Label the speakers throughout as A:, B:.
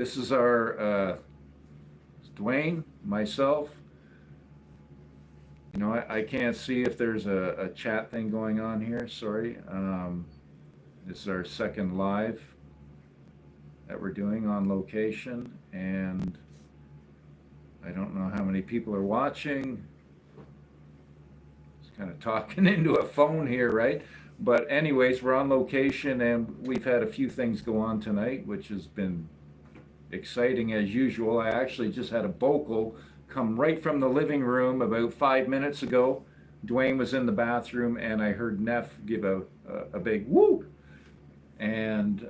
A: This is our Dwayne, myself. I can't see if there's a chat thing going on here. Sorry. This is our second live that we're doing on location, and I don't know how many people are watching. Just kind of talking into a phone here, right? But anyways, we're on location, and we've had a few things go on tonight, which has been exciting as usual. I actually just had a vocal come right from the living room about 5 minutes ago. Dwayne was in the bathroom, and I heard Neff give a big whoop. And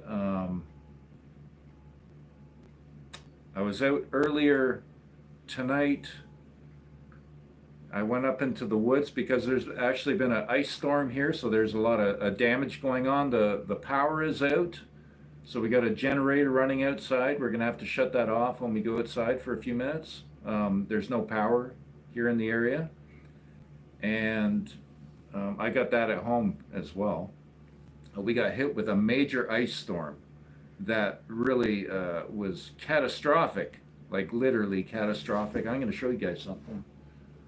A: I was out earlier tonight. I went up into the woods because there's actually been an ice storm here, so there's a lot of damage going on. The power is out, so we got a generator running outside. We're gonna have to shut that off when we go outside for a few minutes. There's no power here in the area, and I got that at home as well. We got hit with a major ice storm that really was catastrophic, like literally catastrophic. I'm gonna show you guys something.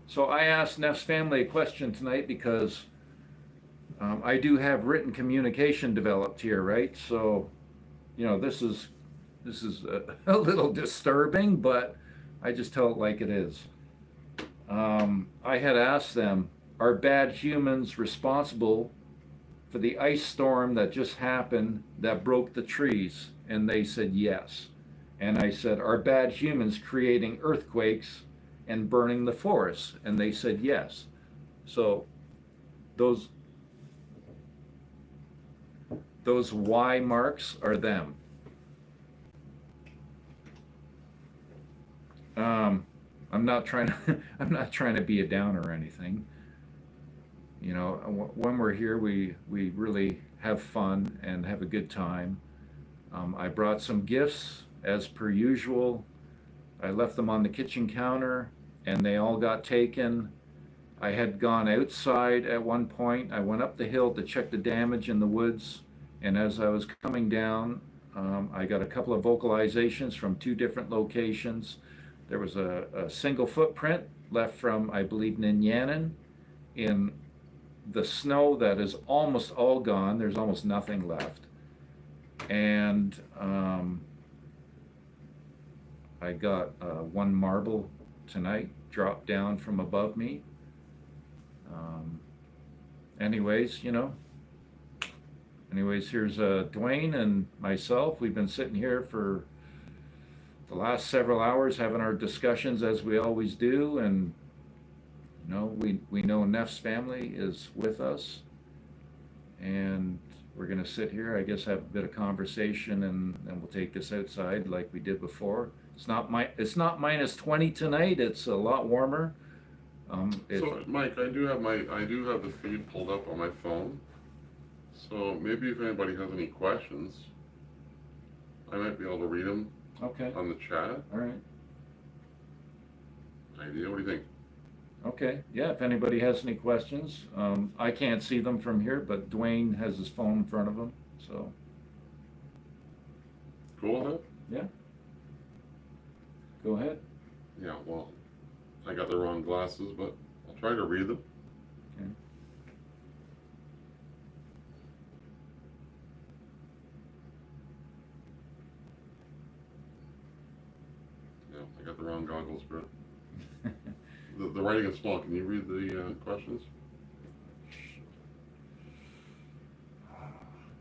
A: So I asked Neff's family a question tonight because I do have written communication developed here, right? So, this is a little disturbing, but I just tell it like it is. I had asked them, are bad humans responsible for the ice storm that just happened that broke the trees? And they said yes. And I said, are bad humans creating earthquakes and burning the forests? And they said yes. So those Y marks are them. I'm not trying to I'm not trying to be a downer or anything. When we're here, we really have fun and have a good time. I brought some gifts as per usual. I left them on the kitchen counter, and they all got taken. I had gone outside at one point. I went up the hill to check the damage in the woods, and as I was coming down, I got a couple of vocalizations from two different locations. There was a single footprint left from, I believe, Ninyanan in the snow that is almost all gone. There's almost nothing left. And I got one marble tonight dropped down from above me. Anyways, here's Dwayne and myself. We've been sitting here for the last several hours having our discussions as we always do, and we know Neff's family is with us, and we're gonna sit here, I guess, have a bit of conversation, and we'll take this outside like we did before. It's not minus 20 tonight. It's a lot warmer.
B: So, Mike, I do have the feed pulled up on my phone. So maybe if anybody has any questions, I might be able to read them
A: Okay.
B: on the chat.
A: All right.
B: Idea? What do you think?
A: Okay. Yeah. If anybody has any questions, I can't see them from here, but Dwayne has his phone in front of him. So.
B: Cool with that?
A: Yeah. Go ahead.
B: Yeah. Well, I got the wrong glasses, but I'll try to read them.
A: Okay.
B: Yeah, I got the wrong goggles, Brett. The writing is small. Can you read the questions?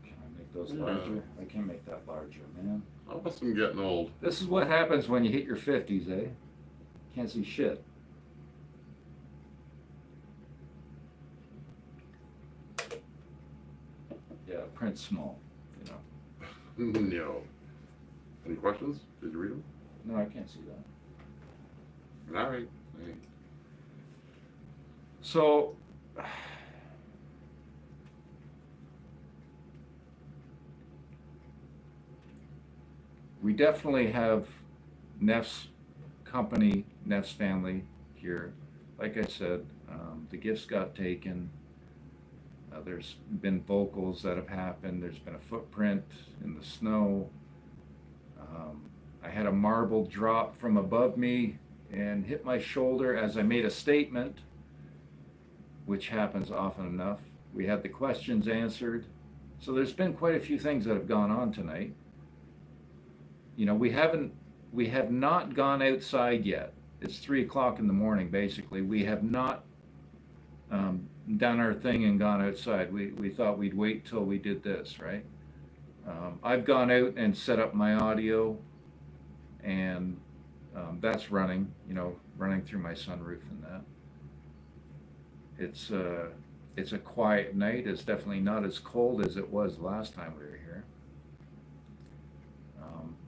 A: Can I make those larger? I can make that larger, man.
B: I must be getting old.
A: This is what happens when you hit your 50s, eh? Can't see shit. Yeah, print small,
B: No. Any questions? Did you read them?
A: No, I can't see that.
B: All right. Hey.
A: So, we definitely have Neff's company, Neff's family here. Like I said, the gifts got taken. There's been vocals that have happened. There's been a footprint in the snow. I had a marble drop from above me and hit my shoulder as I made a statement, which happens often enough. We had the questions answered. So there's been quite a few things that have gone on tonight. You know, we have not gone outside yet. It's 3 o'clock in the morning, basically. We have not done our thing and gone outside. We thought we'd wait till we did this, right? I've gone out and set up my audio, and that's running, running through my sunroof and that. It's a quiet night. It's definitely not as cold as it was last time we were here.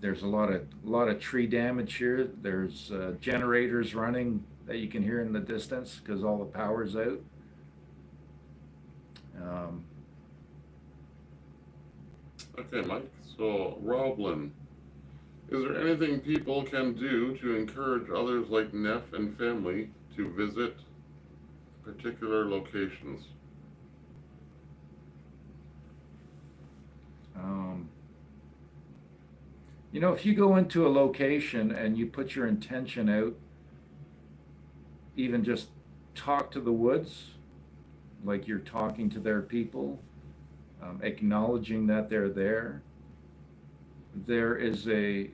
A: There's a lot of tree damage here. There's generators running that you can hear in the distance because all the power's out.
B: Okay, Mike. So, Roblin, is there anything people can do to encourage others like Neff and family to visit particular locations?
A: If you go into a location and you put your intention out, even just talk to the woods like you're talking to their people, acknowledging that they're there, there's a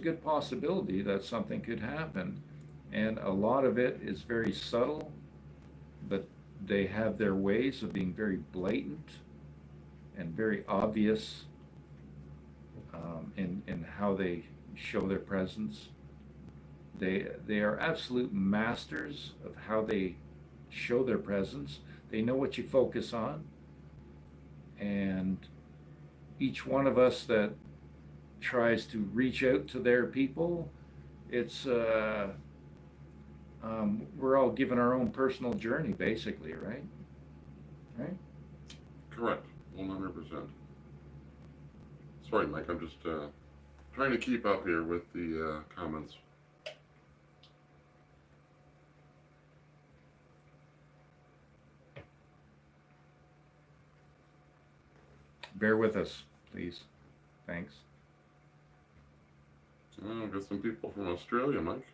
A: good possibility that something could happen. And a lot of it is very subtle, but they have their ways of being very blatant and very obvious in how they show their presence. They are absolute masters of how they show their presence. They know what you focus on, and each one of us that tries to reach out to their people, it's we're all given our own personal journey, basically, right? Right?
B: Correct, 100%. Sorry, Mike, I'm just trying to keep up here with the comments.
A: Bear with us, please. Thanks.
B: Oh, got some people from Australia, Mike.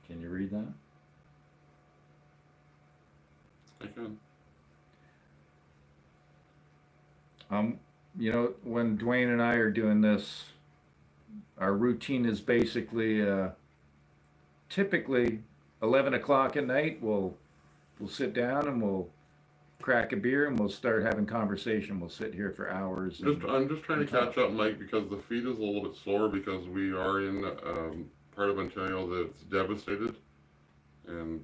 A: Can you read that?
B: I can.
A: When Dwayne and I are doing this, our routine is basically typically 11 o'clock at night. We'll sit down and we'll crack a beer and we'll start having conversation. We'll sit here for hours.
B: I'm just trying to catch up, Mike, because the feed is a little bit slower because we are in part of Ontario that's devastated, and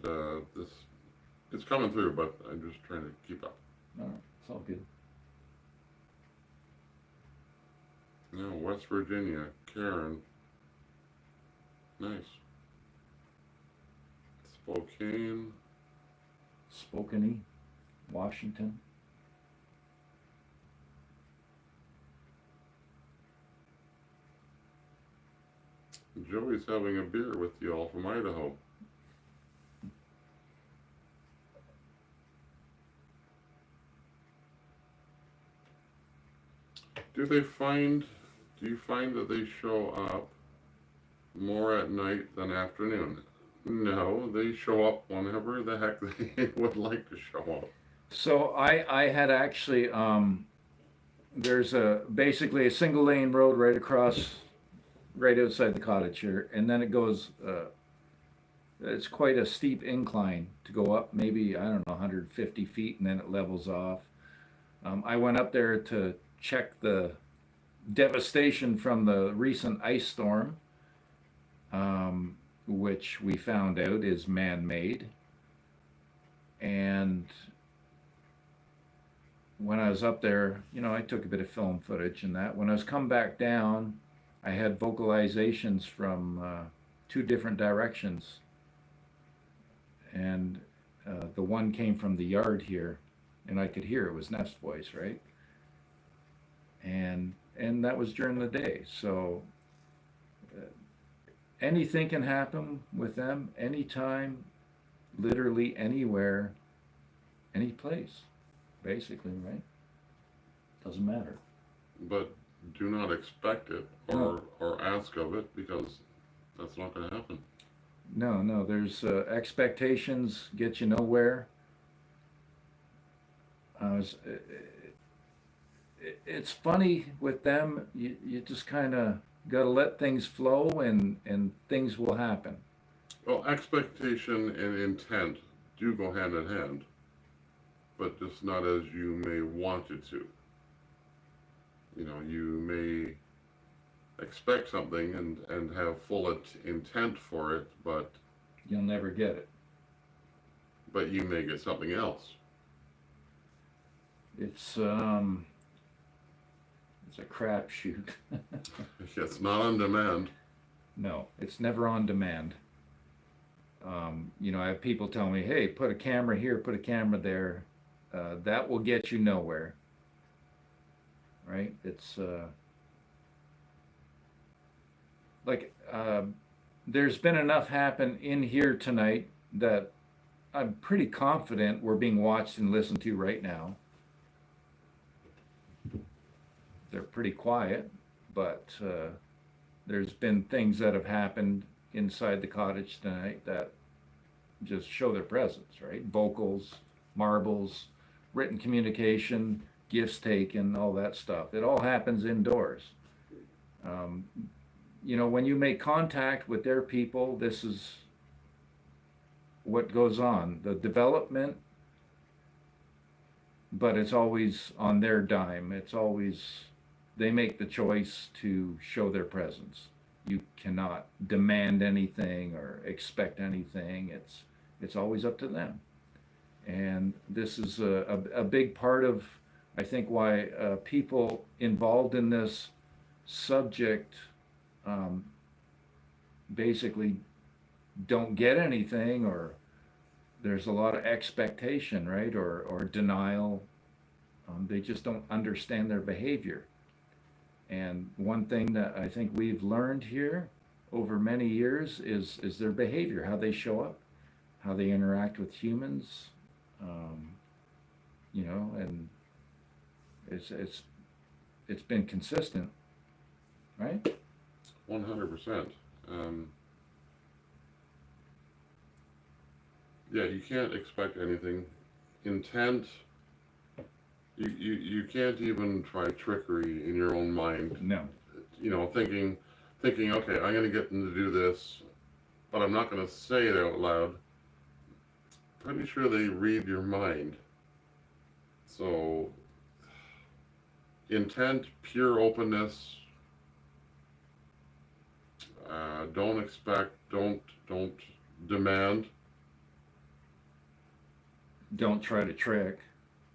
B: it's coming through, but I'm just trying to keep up.
A: No, it's all good.
B: No, West Virginia, Karen. Nice. Spokane.
A: Spokane, Washington.
B: Joey's having a beer with you all from Idaho. Do you find that they show up more at night than afternoon? No, they show up whenever the heck they would like to show up.
A: So I had actually, there's basically a single lane road right across, right outside the cottage here, and then it goes, it's quite a steep incline to go up, maybe, I don't know, 150 feet, and then it levels off. I went up there to check the devastation from the recent ice storm, which we found out is man-made. And when I was up there, I took a bit of film footage and that. When I was come back down, I had vocalizations from 2 different directions. And the one came from the yard here. and I could hear it was Neff's voice, right? And that was during the day. So anything can happen with them anytime, literally anywhere, any place, basically, right? Doesn't matter.
B: But do not expect it
A: No.
B: or ask of it, because that's not going to happen.
A: No, no, there's expectations get you nowhere. It's, it's funny with them. You just kind of got to let things flow, and things will happen.
B: Well, expectation and intent do go hand in hand, but just not as you may want it to. You know, you may expect something and have full intent for it,
A: You'll never get it.
B: but you may get something else.
A: It's it's a crapshoot.
B: It's not on demand.
A: No, it's never on demand. I have people tell me, "Hey, put a camera here, put a camera there." That will get you nowhere, right? It's like there's been enough happen in here tonight that I'm pretty confident we're being watched and listened to right now. They're pretty quiet, but there's been things that have happened inside the cottage tonight that just show their presence, right? Vocals, marbles, written communication, gifts taken, all that stuff. It all happens indoors. Um, when you make contact with their people, this is what goes on. The development, but it's always on their dime. It's always, they make the choice to show their presence. You cannot demand anything or expect anything. It's always up to them. And this is a big part of, I think, why people involved in this subject um, basically don't get anything, or there's a lot of expectation, right? Or denial. They just don't understand their behavior. And one thing that I think we've learned here over many years is their behavior, how they show up, how they interact with humans, um, and it's been consistent, right?
B: 100%. Yeah, you can't expect anything. Intent, you can't even try trickery in your own mind.
A: No,
B: Thinking, okay, I'm going to get them to do this, but I'm not going to say it out loud. Pretty sure they read your mind. So, intent, pure openness. Don't expect. Don't demand.
A: don't try to trick.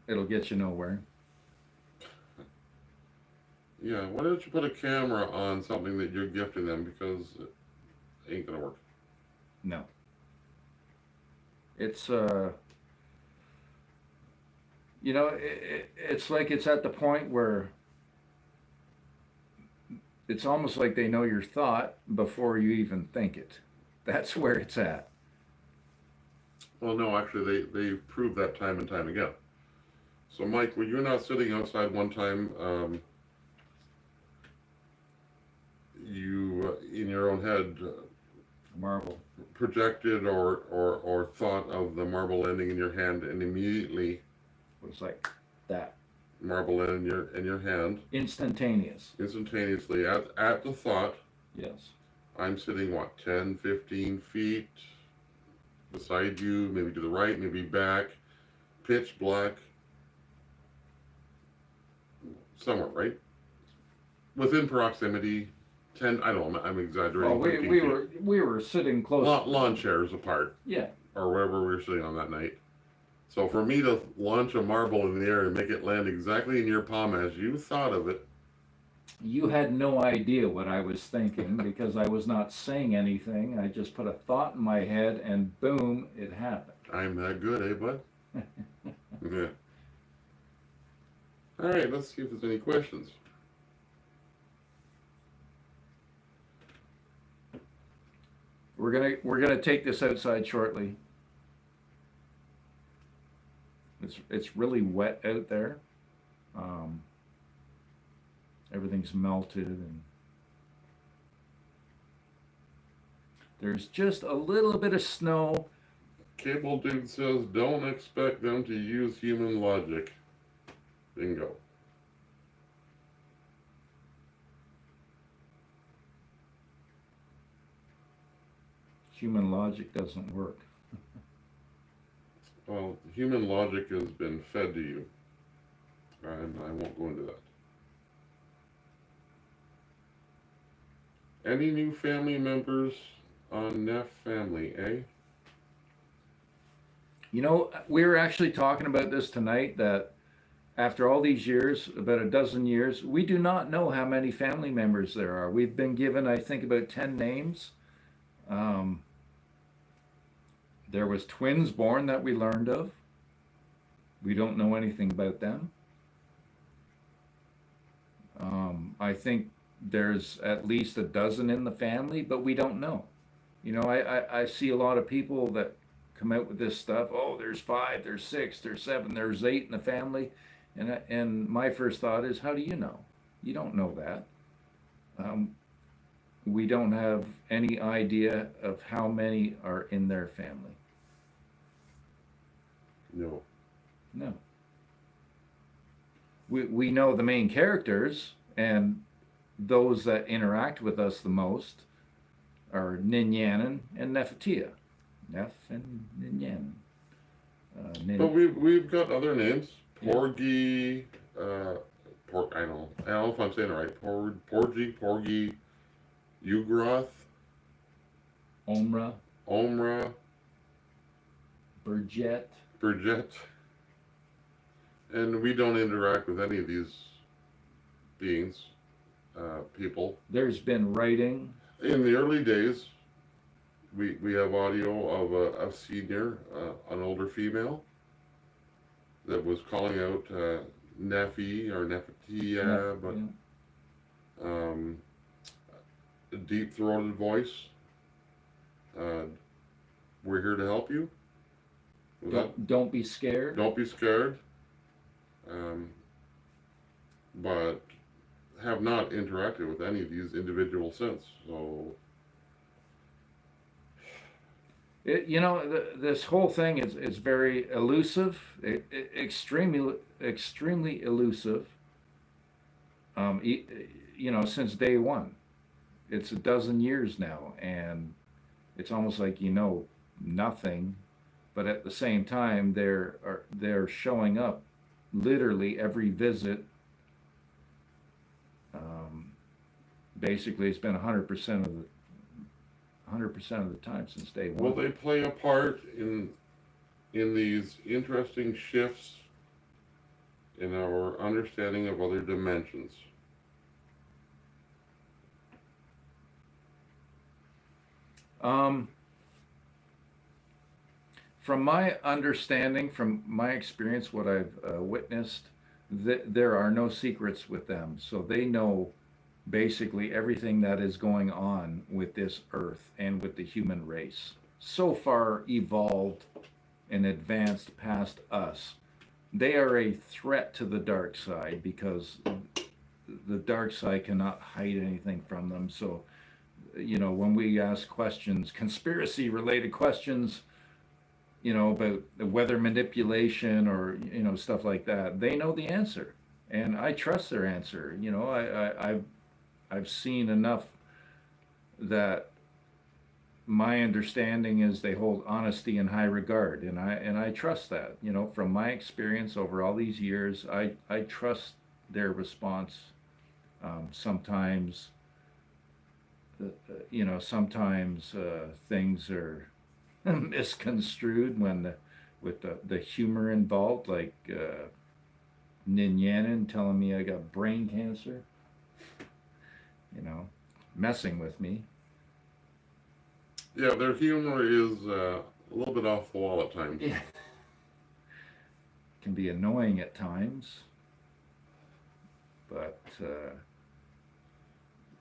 A: It'll get you nowhere.
B: Yeah. Why don't you put a camera on something that you're gifting them, because it ain't gonna work.
A: No. It's it's like it's at the point where it's almost like they know your thought before you even think it. That's where it's at.
B: Well, no, actually, they proved that time and time again. So, Mike, were you not sitting outside one time? You in your own head
A: Marble.
B: projected or thought of the marble landing in your hand, and immediately
A: It was like that.
B: marble landed in your hand
A: Instantaneous.
B: instantaneously at the thought.
A: Yes.
B: I'm sitting, what, 10, 15 feet beside you, maybe to the right, maybe back, pitch black, somewhere, right? Within proximity, 10, I don't know, I'm exaggerating.
A: Well,
B: 15
A: we
B: feet.
A: were sitting close.
B: Lawn chairs apart,
A: Yeah.
B: or wherever we were sitting on that night. So for me to launch a marble in the air and make it land exactly in your palm as you thought of it,
A: You had no idea what I was thinking because I was not saying anything. I just put a thought in my head and boom, it happened.
B: I'm that good, eh, bud? Yeah. All right, let's see if there's any questions.
A: We're gonna take this outside shortly. It's really wet out there. Um, Everything's melted and there's just a little bit of snow.
B: Cable Dude says, don't expect them to use human logic. Bingo.
A: Human logic doesn't work.
B: Well, human logic has been fed to you, and I won't go into that. Any new family members on Neff family, eh?
A: You know, we were actually talking about this tonight that after all these years, about a dozen years, we do not know how many family members there are. We've been given, I think, about 10 names. Um, there was twins born that we learned of. We don't know anything about them. I think there's at least a dozen in the family, but we don't know. You know, I see a lot of people that come out with this stuff. Oh, there's 5, there's 6, there's 7, there's 8 in the family, and my first thought is, how do you know? You don't know that. We don't have any idea of how many are in their family.
B: No.
A: No. We know the main characters and those that interact with us the most are Ninyanan and Nefertia. Neph and Ninyanan.
B: But we've got other names. Porgy, I don't know if I'm saying it right. Porgy, Ugroth,
A: Omra, Burjet.
B: And we don't interact with any of these beings, people.
A: There's been writing.
B: In the early days, we have audio of a senior, an older female, that was calling out Nephi or Nefertia, but a deep-throated voice. We're here to help you.
A: Don't be scared.
B: Don't be scared. But have not interacted with any of these individuals since. So,
A: this whole thing is very elusive, extremely elusive. Since day one, it's a dozen years now, and it's almost like nothing, but at the same time they're showing up literally every visit. Basically, it's been 100% of the time since day one.
B: will they play a part in these interesting shifts in our understanding of other dimensions?
A: From my understanding, from my experience, what I've witnessed, there are no secrets with them. So they know basically everything that is going on with this earth and with the human race. So far evolved and advanced past us. They are a threat to the dark side because the dark side cannot hide anything from them. So, when we ask questions, conspiracy related questions, about the weather manipulation or, stuff like that, they know the answer. And I trust their answer. I've seen enough that my understanding is they hold honesty in high regard, and I trust that. From my experience over all these years, I trust their response. Sometimes things are misconstrued with the humor involved, like Ninyanan telling me I got brain cancer, messing with me.
B: Yeah, their humor is a little bit off the wall at times.
A: Yeah. Can be annoying at times. But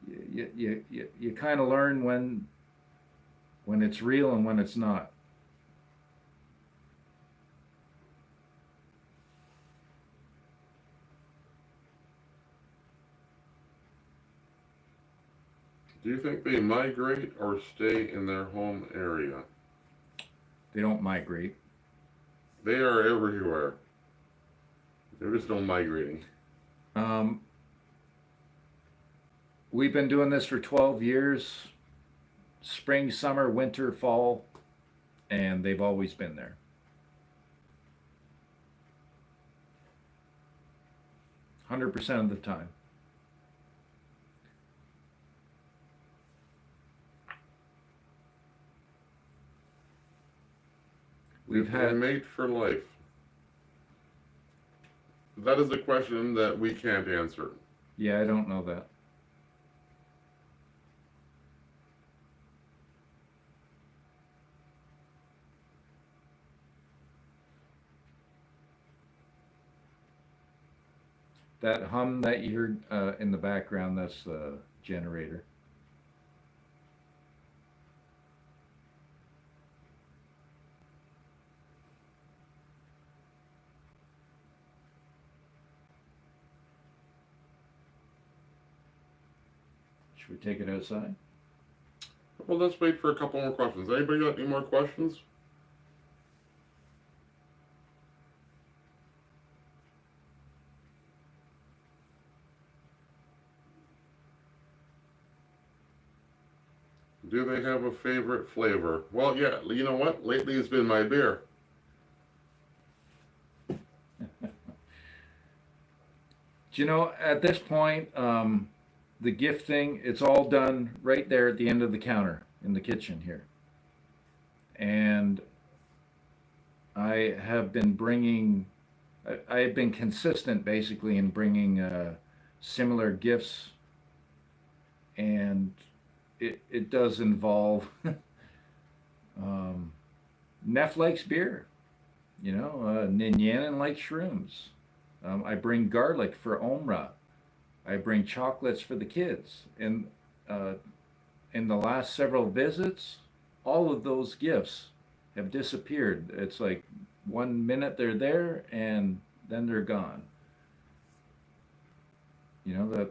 A: you kind of learn when it's real and when it's not.
B: Do you think they migrate or stay in their home area?
A: They don't migrate.
B: They are everywhere. There is no migrating.
A: Um, we've been doing this for 12 years, spring, summer, winter, fall, and they've always been there. One 100% of the time. We've
B: They
A: had
B: mate for life. That is a question that we can't answer.
A: Yeah, I don't know that. That hum that you heard in the background, that's the generator. Should we take it outside?
B: Well, let's wait for a couple more questions. Anybody got any more questions? Do they have a favorite flavor? Well, yeah, you know what? Lately it's been my beer.
A: Do you know, at this point, the gift thing, it's all done right there at the end of the counter in the kitchen here. And I have been bringing, I have been consistent basically in bringing similar gifts, and it does involve Neff likes beer, Ninyanin likes shrooms. I bring garlic for Omra. I bring chocolates for the kids. And in the last several visits, all of those gifts have disappeared. It's like 1 minute they're there and then they're gone. That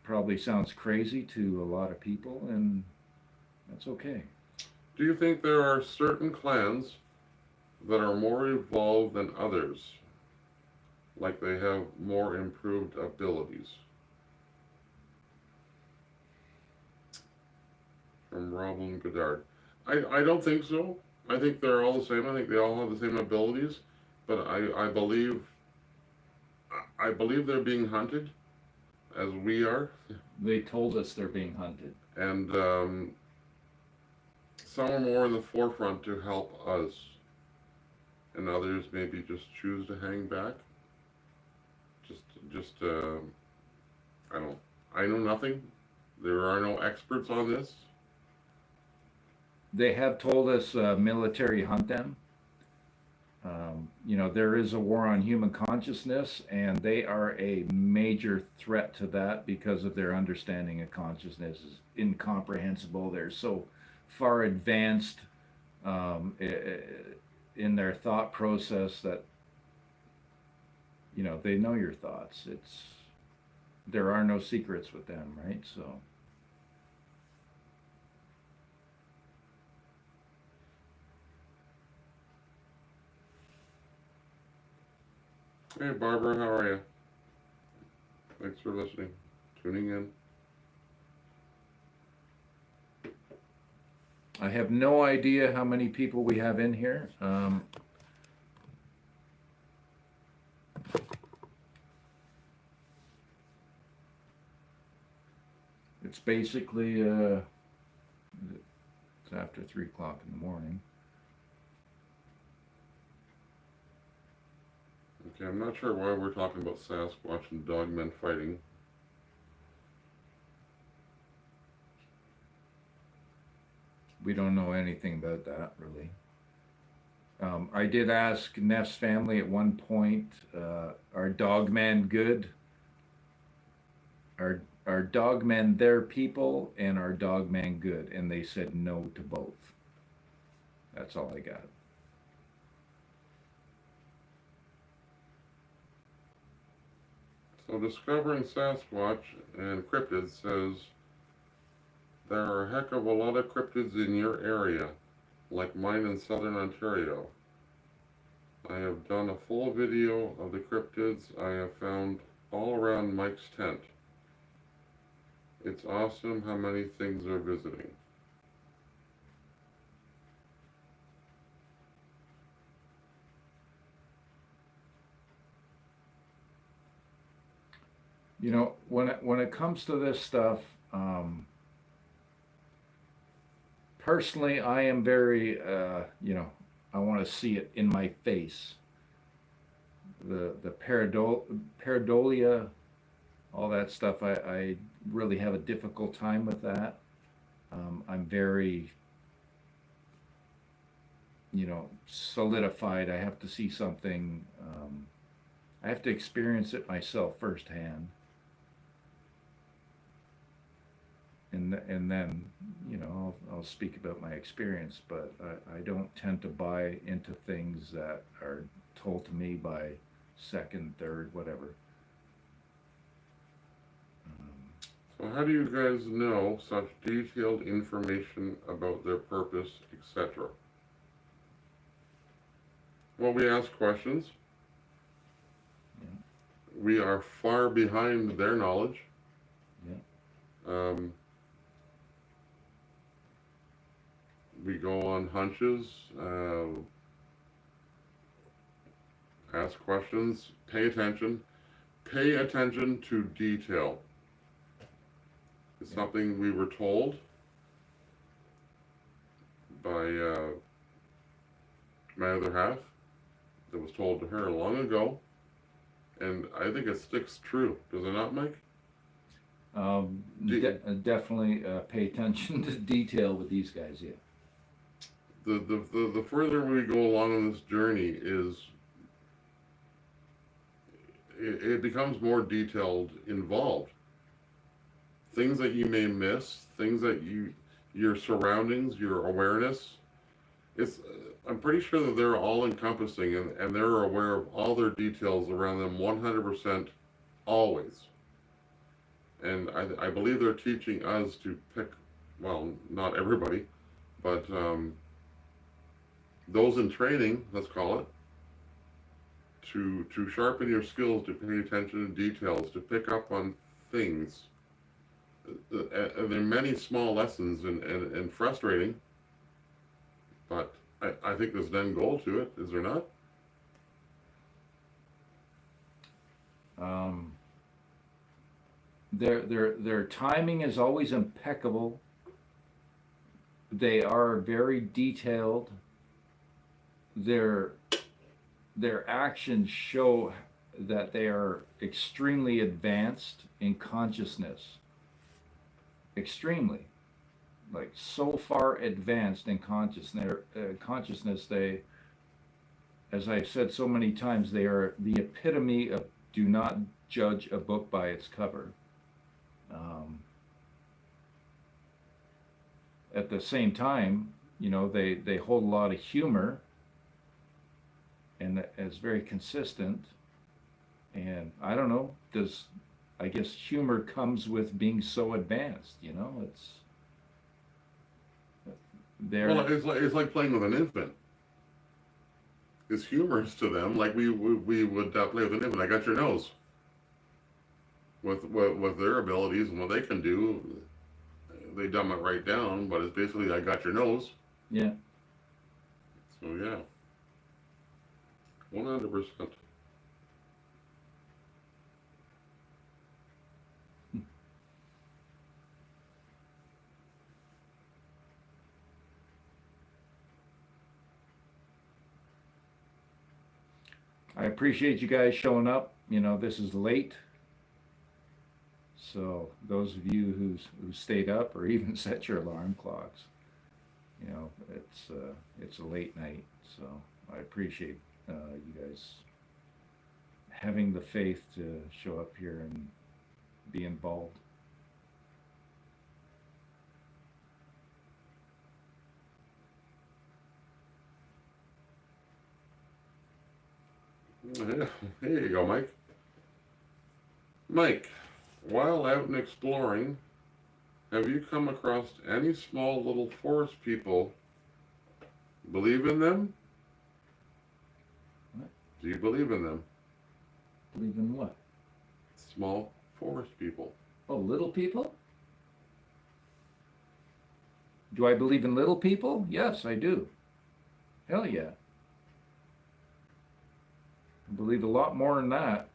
A: probably sounds crazy to a lot of people, and that's okay.
B: Do you think there are certain clans that are more evolved than others? Like they have more improved abilities? From Roblin Goddard. I don't think so. I think they're all the same. I think they all have the same abilities. But I believe they're being hunted, as we are.
A: They told us they're being hunted.
B: And some are more in the forefront to help us. And others maybe just choose to hang back. I know nothing. There are no experts on this.
A: They have told us military hunt them. There is a war on human consciousness, and they are a major threat to that because of their understanding of consciousness is incomprehensible. They're so far advanced in their thought process that they know your thoughts. There are no secrets with them, right? So.
B: Hey Barbara, how are you? Thanks for listening, tuning in.
A: I have no idea how many people we have in here. It's basically it's after 3 o'clock in the morning.
B: Okay, I'm not sure why we're talking about Sasquatch and dogmen fighting.
A: We don't know anything about that, really. I did ask Neff's family at one point, are dogmen good? are dogmen their people and are dogmen good? And they said no to both. That's all I got.
B: So discovering Sasquatch and cryptids says there are a heck of a lot of cryptids in your area, like mine in southern Ontario. I have done a full video of the cryptids I have found all around Mike's tent. It's awesome how many things are visiting.
A: You know, when it comes to this stuff, personally, I am very, I want to see it in my face. The pareidolia, all that stuff, I really have a difficult time with that. I'm very, solidified. I have to see something. I have to experience it myself firsthand. And then I'll speak about my experience, but I don't tend to buy into things that are told to me by second, third, whatever.
B: So how do you guys know such detailed information about their purpose, etc.? Well, we ask questions.
A: Yeah.
B: We are far behind their knowledge.
A: Yeah.
B: We go on hunches, ask questions, pay attention to detail. It's something we were told by my other half, that was told to her long ago, and I think it sticks true. Does it not, Mike?
A: Definitely pay attention to detail with these guys. Yeah.
B: The further we go along on this journey is it becomes more detailed, involved. Things that you may miss, things that your surroundings, your awareness. I'm pretty sure that they're all encompassing and they're aware of all their details around them 100% always. And I believe they're teaching us to pick, well, not everybody, but those in training, let's call it, to sharpen your skills, to pay attention to details, to pick up on things. And there are many small lessons and frustrating, but I think there's an end goal to it, is there not?
A: Their timing is always impeccable. They are very detailed. Their actions show that they are extremely advanced in consciousness. Extremely, like so far advanced in consciousness. They, as I've said so many times, they are the epitome of do not judge a book by its cover. At the same time, they hold a lot of humor, and it's very consistent. And I don't know, I guess humor comes with being so advanced. It's there.
B: Well, it's like playing with an infant. It's humorous to them, like we would play with an infant. I got your nose. With their abilities and what they can do, they dumb it right down. But it's basically, I got your nose.
A: Yeah.
B: So yeah, 100%.
A: I appreciate you guys showing up. This is late. So those of you who stayed up or even set your alarm clocks, it's a late night. So I appreciate you guys having the faith to show up here and be involved.
B: Yeah, here you go, Mike. Mike, while out and exploring, have you come across any small little forest people? Believe in them?
A: What?
B: Do you believe in them?
A: Believe in what?
B: Small forest people.
A: Oh, little people? Do I believe in little people? Yes, I do. Hell yeah. I believe a lot more than that.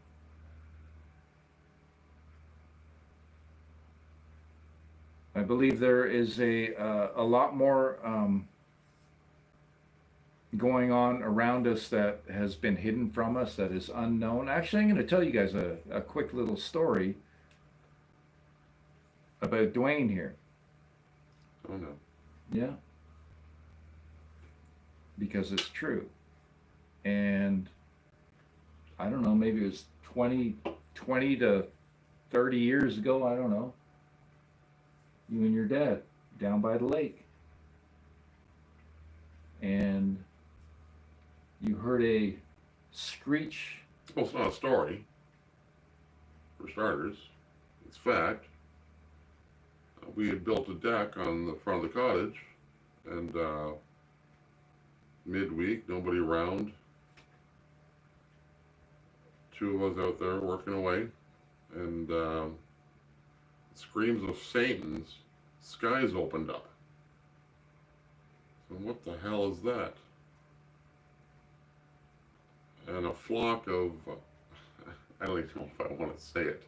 A: I believe there is a lot more going on around us that has been hidden from us, that is unknown. Actually, I'm going to tell you guys a quick little story about Dwayne here.
B: Oh no.
A: Yeah. Because it's true. And I don't know, maybe it was 20 to 30 years ago, I don't know. You and your dad down by the lake. And you heard a screech.
B: Well, it's not a story, for starters. It's fact. We had built a deck on the front of the cottage, and midweek, nobody around. Two of us out there working away, and screams of Satan's. Skies opened up. So what the hell is that? And a flock of, I don't even know if I want to say it,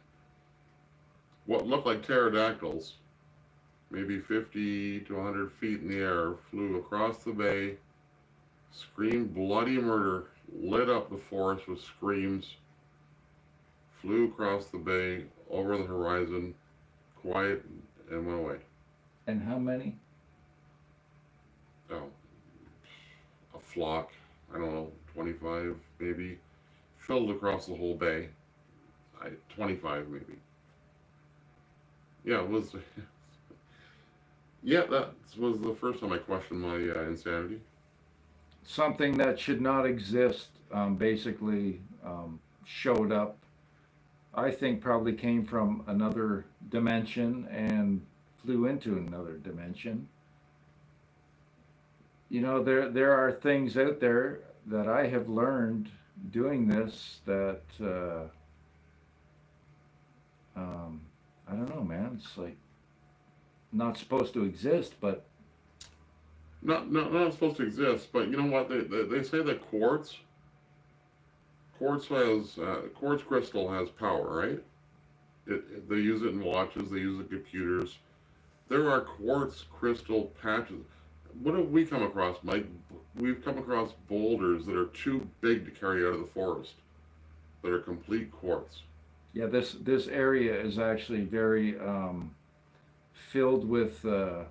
B: what looked like pterodactyls, maybe 50 to 100 feet in the air, flew across the bay, screamed bloody murder, lit up the forest with screams, flew across the bay, over the horizon, quiet, and went away.
A: And how many?
B: Oh, a flock, I don't know, 25 maybe, filled across the whole bay. 25 maybe. Yeah, it was. Yeah, that was the first time I questioned my insanity.
A: Something that should not exist basically showed up. I think probably came from another dimension and flew into another dimension. You know, there are things out there that I have learned doing this that I don't know, man. It's like not supposed to exist, but
B: Not supposed to exist, but you know what? They say that quartz crystal has power, right? They use it in watches. They use it in computers. There are quartz crystal patches. What have we come across, Mike? We've come across boulders that are too big to carry out of the forest, that are complete quartz.
A: yeah, this area is actually very filled with uh,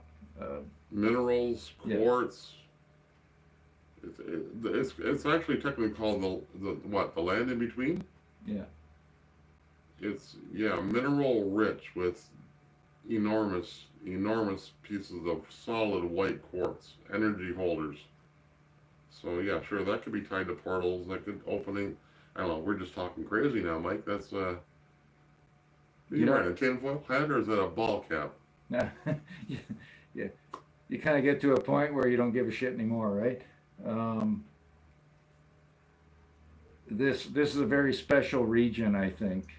B: Minerals,
A: yeah,
B: quartz. It's actually technically called the land in between.
A: yeah.
B: It's, yeah, mineral rich with enormous pieces of solid white quartz, energy holders. So yeah, sure, that could be tied to portals. That could opening. I don't know. We're just talking crazy now, Mike. That's
A: You
B: you
A: know,
B: wearing a tinfoil hat or is that a ball cap?
A: yeah, yeah. You kind of get to a point where you don't give a shit anymore, right? Um, this is a very special region, I think.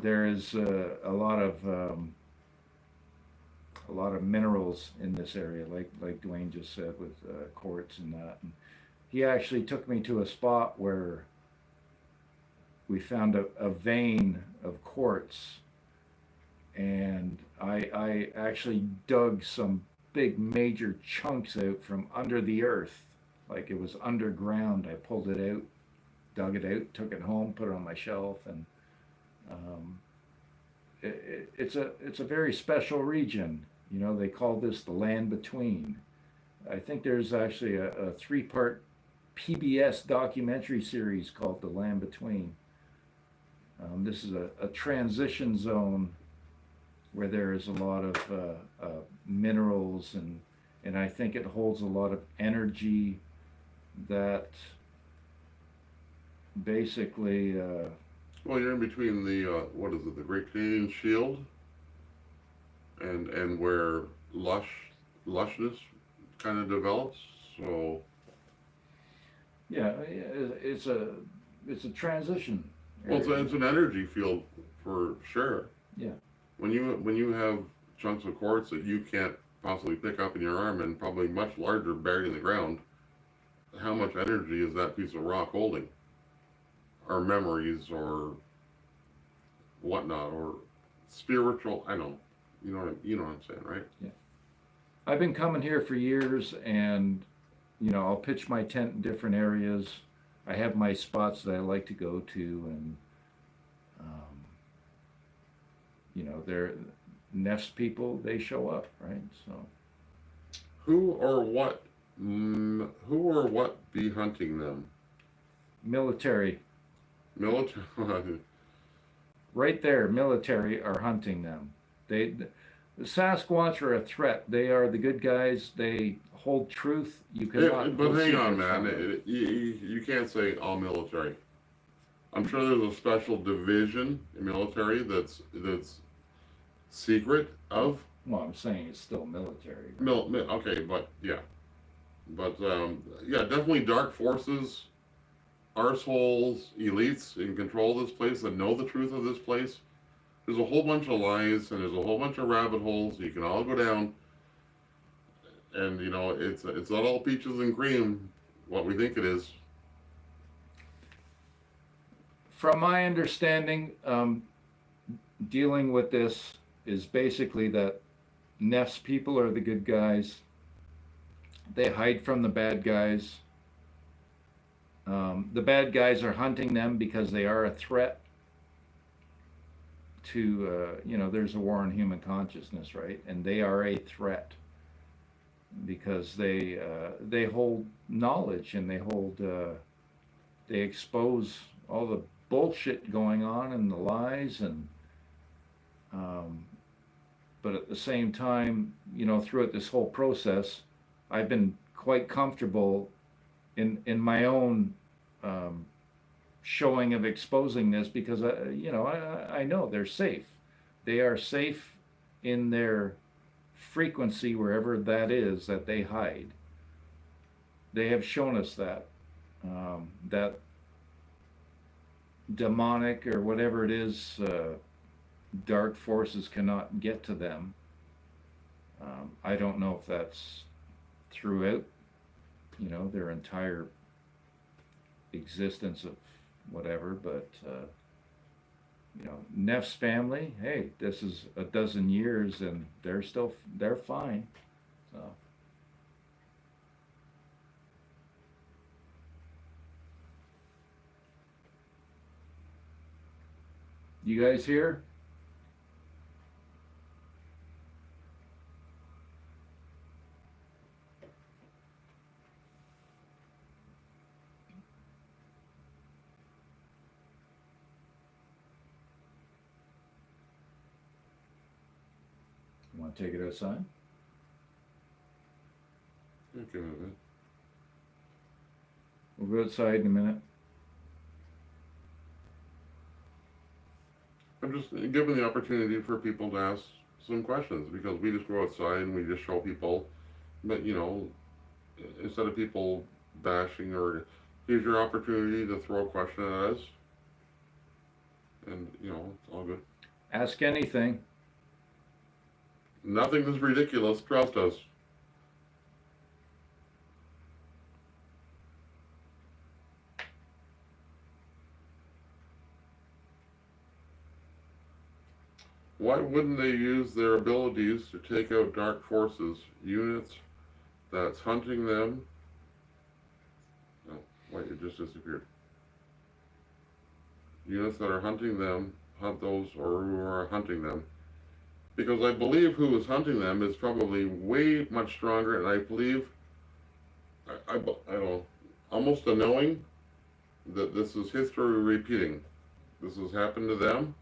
A: There is a lot of minerals in this area, like Dwayne just said, with quartz and that. And he actually took me to a spot where we found a vein of quartz, and I actually dug some big major chunks out from under the earth, like it was underground. I pulled it out, dug it out, took it home, put it on my shelf, and um, it's a very special region. You know, they call this the land between. I think there's actually a three-part PBS documentary series called The Land Between. This is a transition zone where there is a lot of minerals, and I think it holds a lot of energy that basically,
B: Well, you're in between the what is it, the Great Canadian Shield, and where lushness kind of develops. So
A: yeah, it's a transition
B: well,
A: area.
B: it's an energy field for sure.
A: Yeah.
B: When you have chunks of quartz that you can't possibly pick up in your arm and probably much larger buried in the ground, how much energy is that piece of rock holding? Or memories or whatnot or spiritual. I know, you know what I'm saying, right?
A: Yeah. I've been coming here for years, and I'll pitch my tent in different areas. I have my spots that I like to go to, and um, they're Neff's people. They show up, right? So
B: Who or what be hunting them?
A: military,
B: Military.
A: right there, military are hunting them. The Sasquatch are a threat. They are the good guys. They hold truth. You cannot
B: But
A: hold
B: hang on,
A: secrets
B: man.
A: from them.
B: You can't say all military. I'm sure there's a special division in military that's secret of
A: Well, I'm saying it's still military, right?
B: okay, but yeah, but yeah, definitely dark forces, arseholes, elites in control of this place that know the truth of this place. There's a whole bunch of lies and there's a whole bunch of rabbit holes you can all go down, and it's not all peaches and cream what we think it is.
A: From my understanding, dealing with this is basically that Neff's people are the good guys. They hide from the bad guys. The bad guys are hunting them because they are a threat to, there's a war on human consciousness, right? And they are a threat because they hold knowledge, and they expose all the bullshit going on and the lies, and um, but at the same time, throughout this whole process, I've been quite comfortable in my own um, showing of exposing this because I know they're safe. They are safe in their frequency wherever that is that they hide. They have shown us that demonic or whatever it is, dark forces cannot get to them. I don't know if that's throughout, their entire existence of whatever, but Neff's family, hey, this is a dozen years and they're fine. So you guys here? You want to take it outside?
B: Okay with it.
A: We'll go outside in a minute.
B: I'm just giving the opportunity for people to ask some questions because we just go outside and we just show people, but instead of people bashing, or here's your opportunity to throw a question at us, and it's all good.
A: Ask anything.
B: Nothing is ridiculous, trust us. Why wouldn't they use their abilities to take out dark forces, units that's hunting them? Oh, wait, it just disappeared. Units that are hunting them, hunt those or who are hunting them. Because I believe who is hunting them is probably way much stronger, and I believe, I don't know, almost a knowing that this is history repeating. this has happened to them,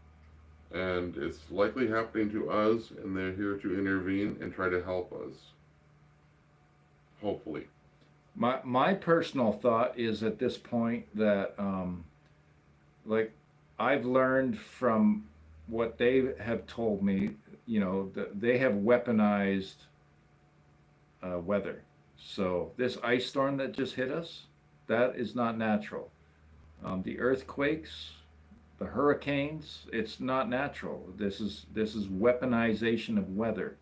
B: and it's likely happening to us, and they're here to intervene and try to help us. Hopefully.
A: My personal thought is at this point that like I've learned from what they have told me, you know, that they have weaponized weather. So this ice storm that just hit us, that is not natural. The earthquakes, the hurricanes, it's not natural. This is weaponization of weather,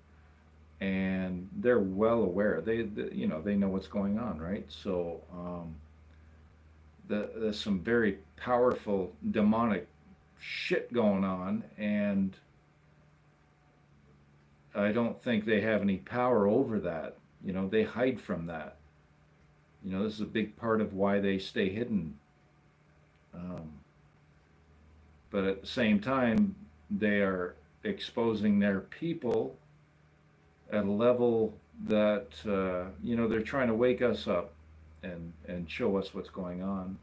A: and they're well aware. They you know they know what's going on, right? So there's some very powerful demonic shit going on, and I don't think they have any power over that. You know, they hide from that. You know, this is a big part of why they stay hidden. Um, but at the same time, they are exposing their people at a level that you know they're trying to wake us up and show us what's going on.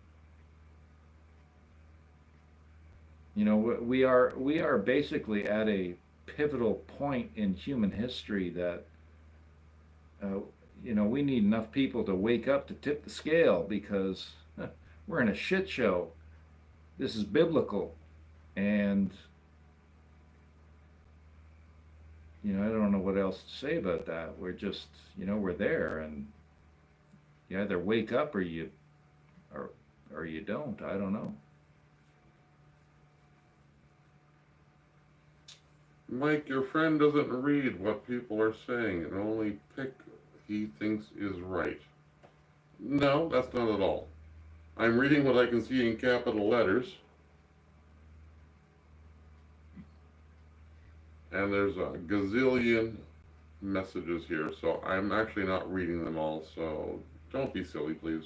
A: You know, we are basically at a pivotal point in human history that uh, you know we need enough people to wake up to tip the scale because we're in a shit show. This is biblical, and you know I don't know what else to say about that. We're just you know we're there, and you either wake up or or you don't. I don't know.
B: Mike, your friend doesn't read what people are saying and only pick he thinks is right. No, that's not at all. I'm reading what I can see in capital letters, and there's a gazillion messages here, so I'm actually not reading them all, so don't be silly, please.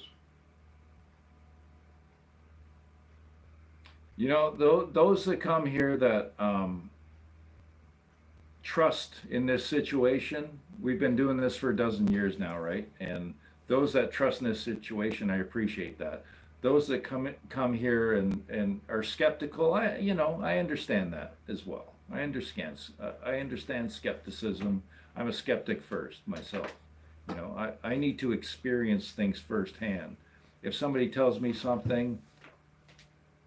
A: You know, those that come here that trust in this situation, we've been doing this for a dozen years now, right? And those that trust in this situation, I appreciate that. Those that come here and are skeptical, I understand that as well. I understand skepticism. I'm a skeptic first myself. You know, I need to experience things firsthand. If somebody tells me something,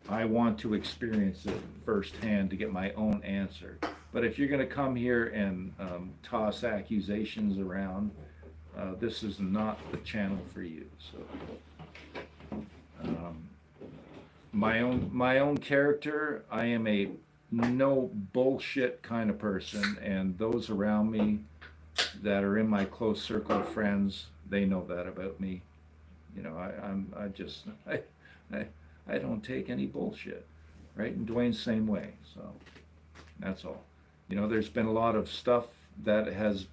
A: I want to experience it firsthand to get my own answer. But if you're going to come here and toss accusations around, this is not the channel for you. So, um, my own character, I am a no bullshit kind of person, and those around me that are in my close circle of friends, they know that about me. You know, I just I, I don't take any bullshit, right? And Dwayne's the same way. So that's all. You know, there's been a lot of stuff that has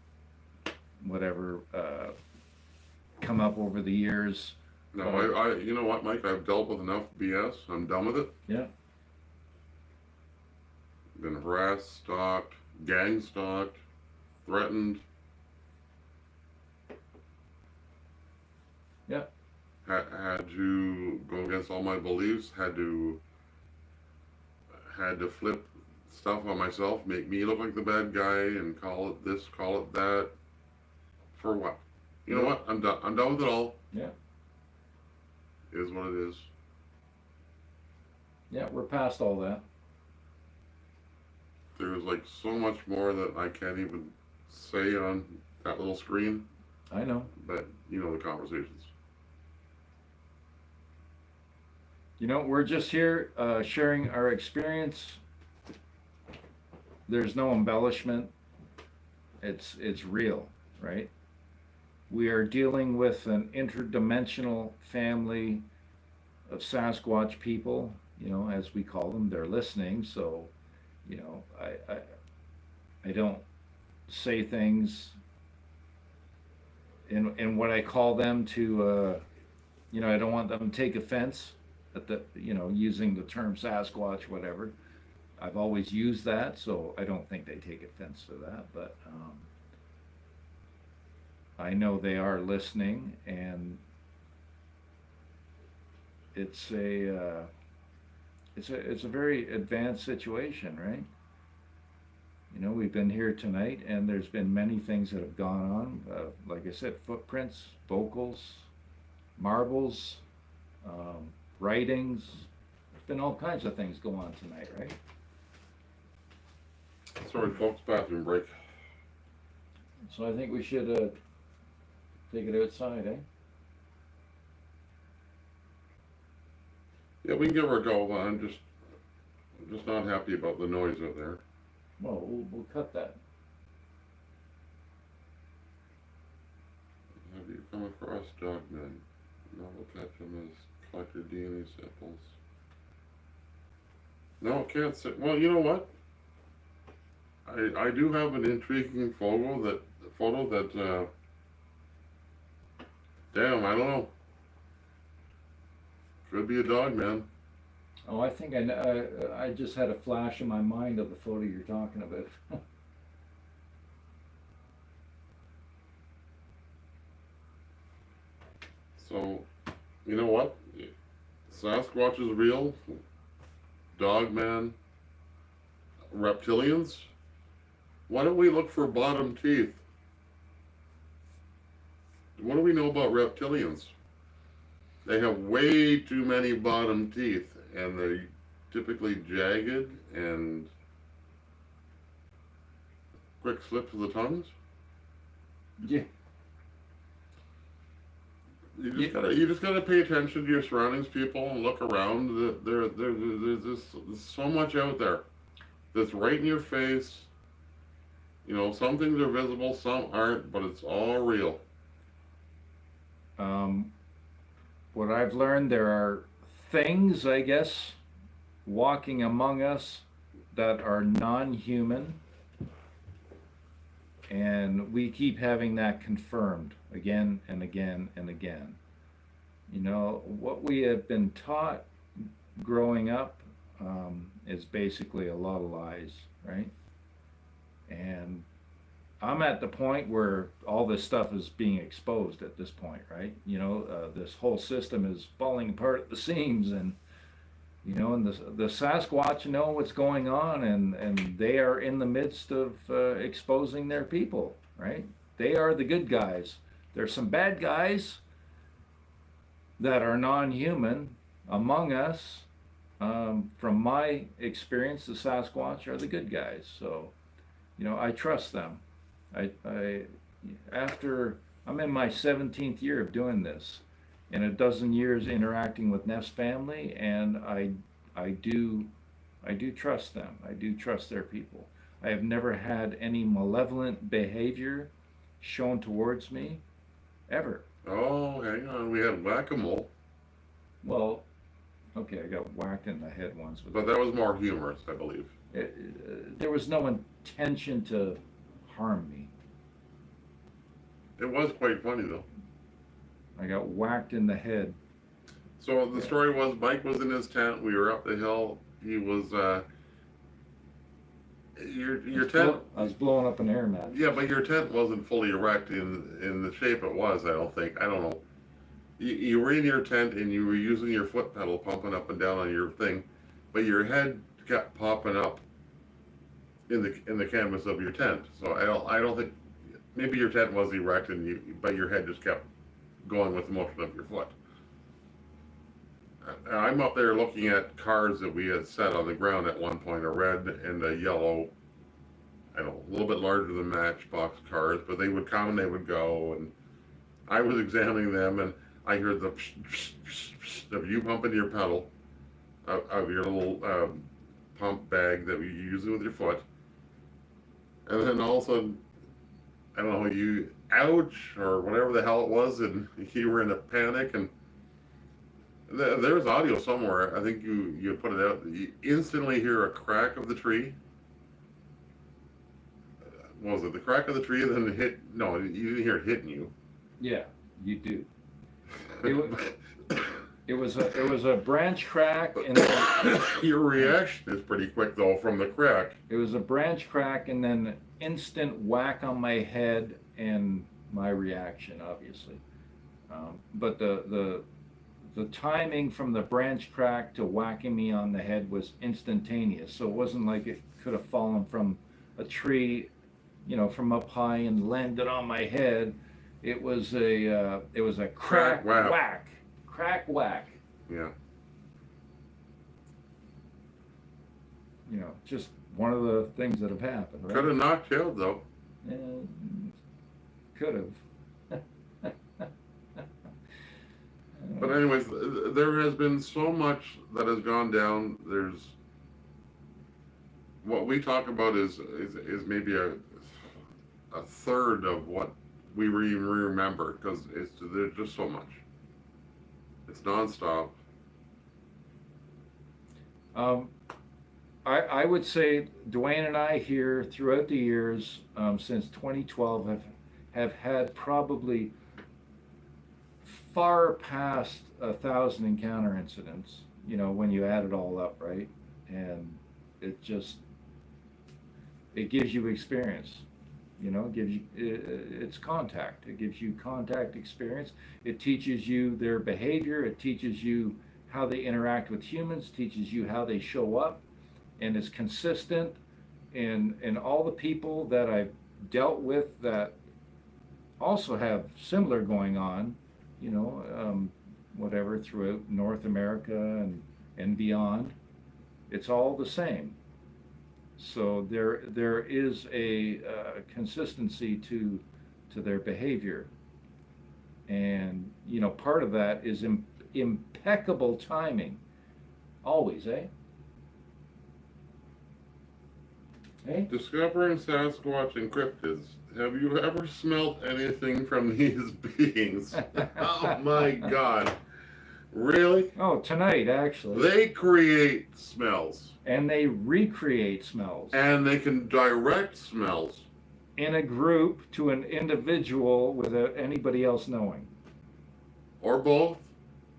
A: whatever come up over the years.
B: No, you know what, Mike? I've dealt with enough BS. I'm done with it.
A: Yeah.
B: Been harassed, stalked, gang stalked, threatened.
A: Yeah.
B: Had to go against all my beliefs. Had to flip stuff on myself, make me look like the bad guy, and call it this, call it that. For what? You know what? I'm done. I'm done with it all.
A: Yeah.
B: It is what it is.
A: Yeah, we're past all that.
B: There's like so much more that I can't even say on that little screen.
A: I know.
B: But you know the conversations.
A: You know, we're just here sharing our experience. There's no embellishment. It's real, right? We are dealing with an interdimensional family of Sasquatch people, you know, as we call them. They're listening, so you know, I don't say things in what I call them to you know, I don't want them to take offense at the you know using the term Sasquatch, whatever. I've always used that, so I don't think they take offense to that. But I know they are listening, and it's it's a very advanced situation, right? You know, we've been here tonight, and there's been many things that have gone on. Like I said, footprints, vocals, marbles, writings. There's been all kinds of things go on tonight, right?
B: Sorry, folks, bathroom break.
A: So I think we should take it outside, eh?
B: Yeah, we can give her a go. I'm just not happy about the noise out there.
A: Well, we'll cut that.
B: Have you come across dogmen? No, we'll catch them as collector DNA samples. No, can't say. Well, you know what? I do have an intriguing photo that damn, I don't know. Could be a dog man.
A: Oh, I think I just had a flash in my mind of the photo you're talking about.
B: So, you know what? Sasquatch is real. Dogman. Reptilians. Why don't we look for bottom teeth? What do we know about reptilians? They have way too many bottom teeth, and they're typically jagged and quick slips of the tongues.
A: Yeah.
B: You just gotta pay attention to your surroundings, people, and look around. There's so much out there that's right in your face. You know, some things are visible, some aren't, but it's all real.
A: What I've learned, there are things, I guess, walking among us that are non-human, and we keep having that confirmed again and again and again. You know, what we have been taught growing up is basically a lot of lies, right? And I'm at the point where all this stuff is being exposed at this point, right? You know, this whole system is falling apart at the seams, and you know, and the Sasquatch know what's going on, and they are in the midst of exposing their people, right? They are the good guys. There's some bad guys that are non-human among us. From my experience, the Sasquatch are the good guys. So, you know, I trust them. After I'm in my 17th year of doing this, in a dozen years interacting with Neff's family, and I do trust them. I do trust their people. I have never had any malevolent behavior shown towards me, ever.
B: Oh, hang on, we had whack-a-mole,
A: Well, okay, I got whacked in the head once,
B: but that was more humorous, I believe.
A: there was no intention to harm me.
B: It was quite funny though.
A: I got whacked in the head.
B: So the story was, Mike was in his tent. We were up the hill. He was your tent.
A: I was blowing up an air match.
B: Yeah, but your tent wasn't fully erect in the shape it was. I don't think. I don't know. You were in your tent and you were using your foot pedal, pumping up and down on your thing, but your head kept popping up in the canvas of your tent. So I don't think, maybe your tent was erect but your head just kept going with the motion of your foot. I'm up there looking at cars that we had set on the ground at one point, a red and a yellow, I don't know, a little bit larger than Matchbox cars, but they would come and they would go, and I was examining them, and I heard the psh, psh, psh, psh of you pumping your pedal, of your little pump bag that you use with your foot, and then all of a sudden, I don't know, you ouch or whatever the hell it was, and you were in a panic, and there's audio somewhere. I think you put it out. You instantly hear a crack of the tree. What was it the crack of the tree? And then it hit. No, you didn't hear it hitting you.
A: Yeah, you do. It was a branch crack, and
B: your reaction is pretty quick though from the crack.
A: it was a branch crack, and then instant whack on my head, and my reaction, obviously. But the the timing from the branch crack to whacking me on the head was instantaneous. So it wasn't like it could have fallen from a tree, from up high and landed on my head. It was a crack
B: Whack.
A: whack, crack whack.
B: Yeah.
A: Just one of the things that have happened, right?
B: Could have knocked you out though.
A: Yeah, could have.
B: But anyways, there has been so much that has gone down. There's what we talk about is maybe a third of what we even remember, because there's just so much. It's nonstop.
A: I would say Dwayne and I here throughout the years since 2012 have had probably far past 1,000 encounter incidents. When you add it all up, right? And it gives you experience. It gives you it's contact. It gives you contact experience. It teaches you their behavior. It teaches you how they interact with humans. Teaches you how they show up. And it's consistent in all the people that I've dealt with that also have similar going on, whatever, throughout North America and beyond. It's all the same. So there is a consistency to their behavior. And, part of that is impeccable timing. Always, eh? Hey?
B: Discovering Sasquatch and cryptids. Have you ever smelled anything from these beings? Oh my God. Really?
A: Oh, tonight, actually.
B: They create smells.
A: And they recreate smells.
B: And they can direct smells.
A: In a group to an individual without anybody else knowing.
B: Or both.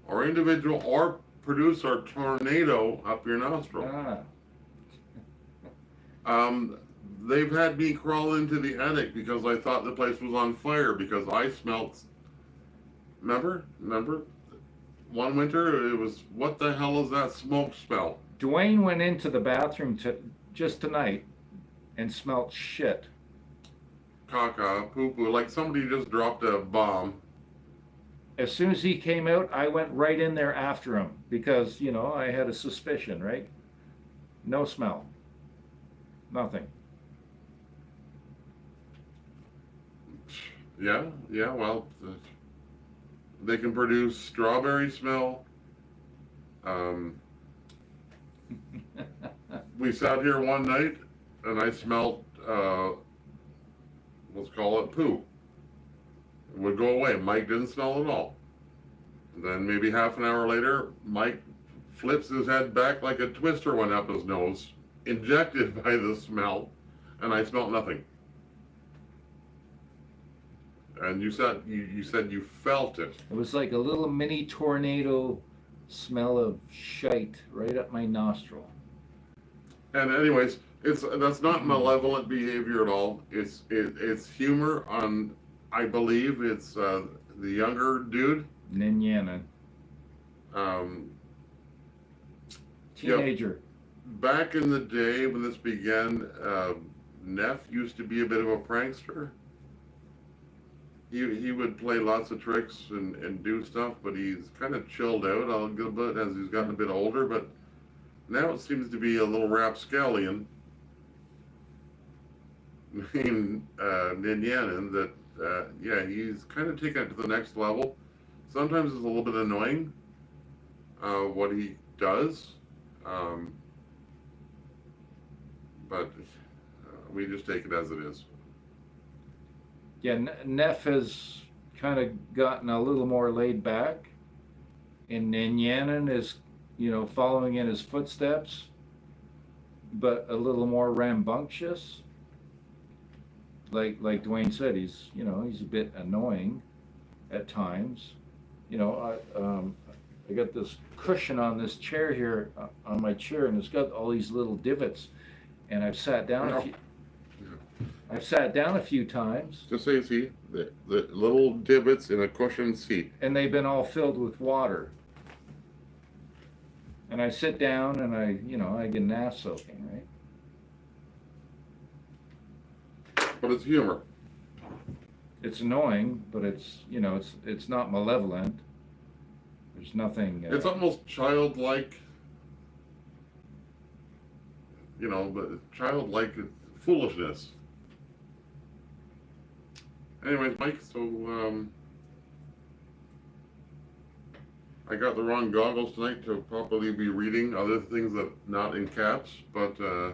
B: Or individual. Or produce a tornado up your nostril.
A: Ah.
B: They've had me crawl into the attic because I thought the place was on fire because I smelled. Remember? One winter, it was, what the hell is that smoke smell?
A: Dwayne went into the bathroom just tonight and smelt shit.
B: Caca, poo-poo, like somebody just dropped a bomb.
A: As soon as he came out, I went right in there after him because, I had a suspicion, right? No smell. Nothing.
B: Yeah, well, they can produce strawberry smell. We sat here one night and I smelled, let's call it poo. It would go away. Mike didn't smell it at all. And then maybe half an hour later, Mike flips his head back like a twister went up his nose, injected by the smell, and I smelled nothing. And you said you felt it.
A: It was like a little mini tornado smell of shite right up my nostril.
B: And anyways, that's not malevolent behavior at all. It's humor on, I believe it's the younger dude.
A: Ninyanan. Teenager.
B: Back in the day when this began, Neff used to be a bit of a prankster. He would play lots of tricks and do stuff, but he's kind of chilled out a little bit as he's gotten a bit older. But now it seems to be a little rapscallion named Ninyanan that, he's kind of taken it to the next level. Sometimes it's a little bit annoying what he does, but we just take it as it is.
A: Yeah, Neff has kind of gotten a little more laid back, and Ninyanan is, following in his footsteps, but a little more rambunctious. Like Dwayne said, he's a bit annoying at times. I got this cushion on this chair here, on my chair, and it's got all these little divots, and I've sat down a few times.
B: Just so you see, the little divots in a cushioned seat.
A: And they've been all filled with water. And I sit down and I get an ass soaking, right?
B: But it's humor.
A: It's annoying, but it's not malevolent. There's nothing.
B: It's almost childlike, but childlike foolishness. Anyways, Mike, so I got the wrong goggles tonight to probably be reading other things that not in caps, but go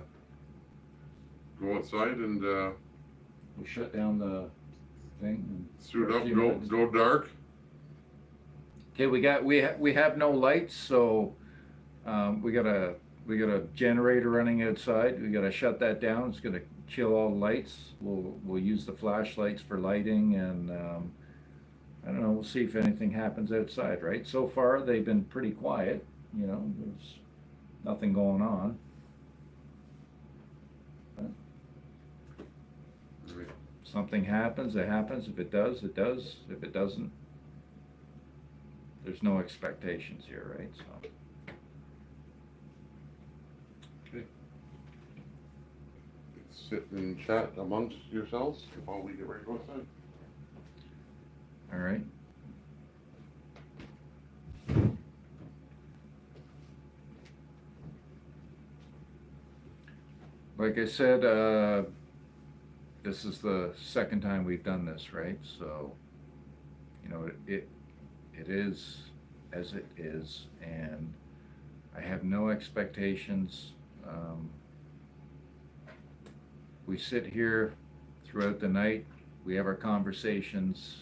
B: outside and
A: We'll shut down the thing.
B: suit
A: for a
B: up,
A: few
B: go
A: minutes.
B: go dark.
A: Okay, we have no lights, so we got a generator running outside. We got to shut that down. It's gonna kill all the lights. We'll use the flashlights for lighting, and I don't know. We'll see if anything happens outside. Right. So far, they've been pretty quiet. There's nothing going on. Something happens, it happens. If it does, it does. If it doesn't, there's no expectations here, right? So.
B: Okay. Sit and chat amongst yourselves while we get ready to go outside.
A: All right. Like I said, this is the second time we've done this, right? So, it is as it is, and I have no expectations. We sit here throughout the night. We have our conversations.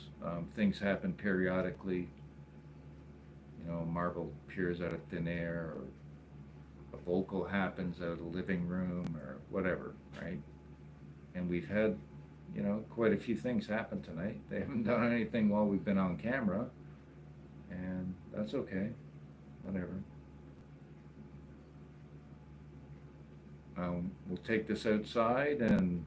A: Things happen periodically. Marble appears out of thin air, or a vocal happens out of the living room, or whatever, right? And we've had, quite a few things happen tonight. They haven't done anything while we've been on camera, and that's okay, whatever. We'll take this outside, and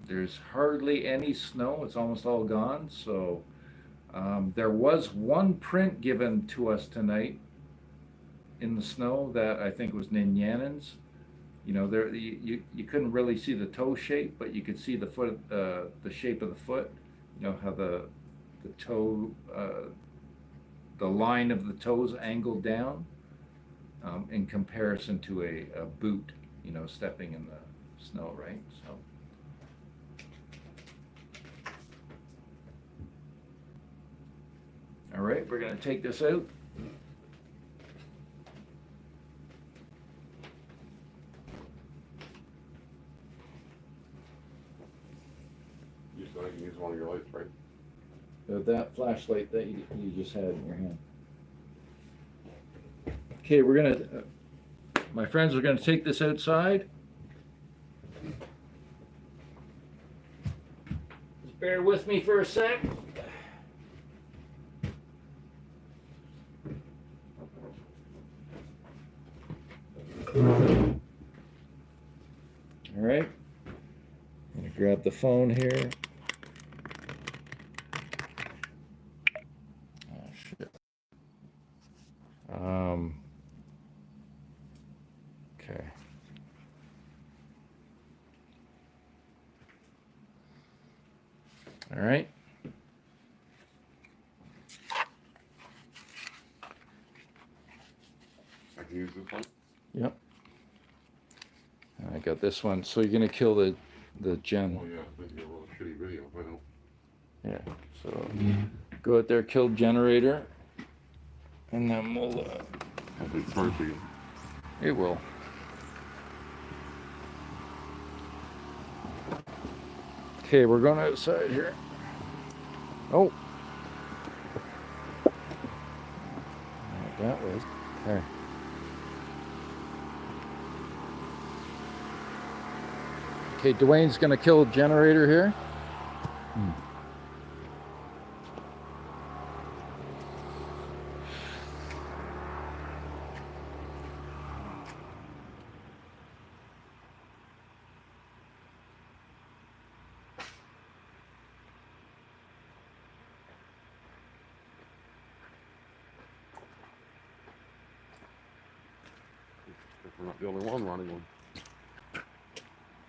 A: there's hardly any snow. It's almost all gone. So there was one print given to us tonight in the snow that I think was Ninyanins. There you couldn't really see the toe shape, but you could see the foot, the shape of the foot. How the toe, the line of the toes angled down, in comparison to a boot, stepping in the snow, right? So. All right, we're gonna take this out.
B: You said I can use one of your lights, right?
A: That flashlight that you just had in your hand. Okay, we're gonna, my friends, we're gonna take this outside. Just bear with me for a sec. All right, I'm gonna grab the phone here. Oh shit. Okay. All right.
B: I can use this one.
A: Yep. I got this one. So you're gonna kill the gen.
B: Oh yeah, it's gonna be a little shitty video, I know.
A: Yeah. So go out there, kill generator, and then we'll.
B: Hopefully it's hard for you.
A: It will. Okay, we're going outside here. Oh. That was there. Okay, Dwayne's gonna kill a generator here.
B: We're not the only one running one.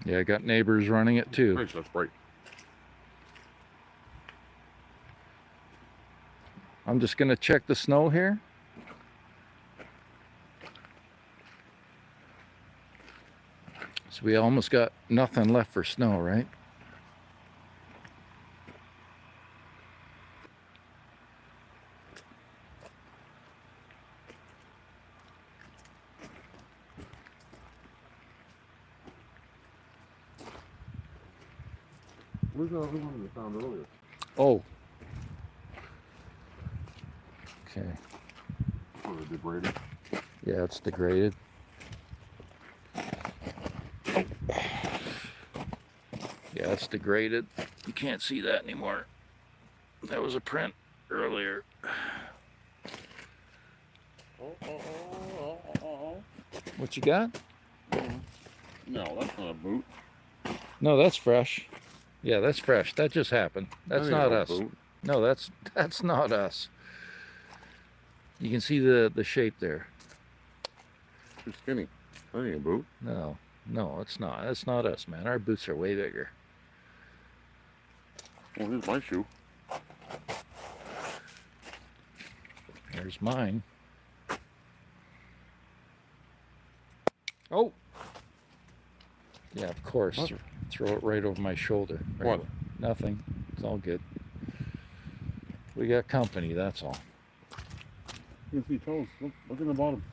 A: Yeah, I got neighbors running it too.
B: Nice, that's bright.
A: I'm just gonna check the snow here. So we almost got nothing left for snow, right?
B: Where's the other one that found earlier?
A: Oh. Okay.
B: Sort of degraded.
A: Yeah, it's degraded. Yeah, it's degraded. You can't see that anymore. That was a print earlier. What you got?
B: No, that's not a boot.
A: No, that's fresh. Yeah, that's fresh. That just happened. That's
B: That
A: not
B: ain't no
A: us.
B: boot.
A: No, that's not us. You can see the shape there.
B: Too skinny. That ain't a boot.
A: No, it's not. That's not us, man. Our boots are way bigger.
B: Well, here's my shoe.
A: There's mine. Oh! Yeah, of course.
B: What?
A: Throw it right over my shoulder. Right.
B: What?
A: Nothing. It's all good. We got company, that's all.
B: You can see toes. Look in the bottom.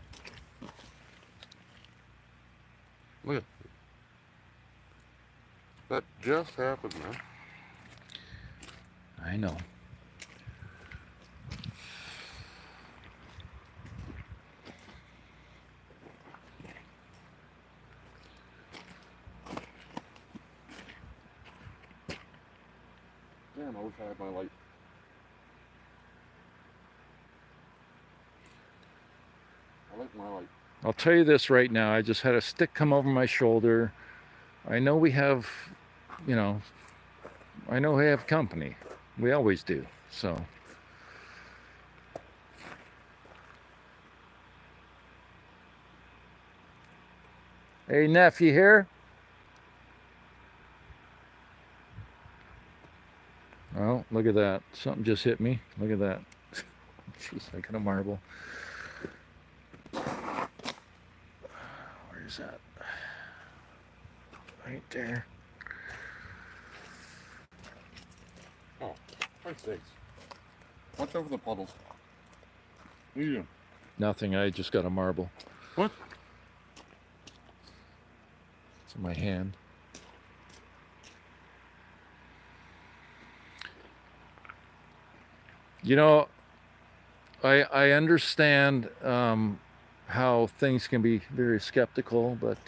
B: Look at that. Just happened, man.
A: I know.
B: Damn, I wish I had my light. I like my light.
A: I'll tell you this right now. I just had a stick come over my shoulder. I know we have, you know, I know we have company. We always do. So. Hey, Neff, you here? Oh, look at that. Something just hit me. Look at that. Jeez, I got a marble. Where's that? Right there.
B: Oh, my sakes. Watch over the puddles. What are you doing?
A: Nothing. I just got a marble.
B: What?
A: It's in my hand. You know, I understand how things can be very skeptical, but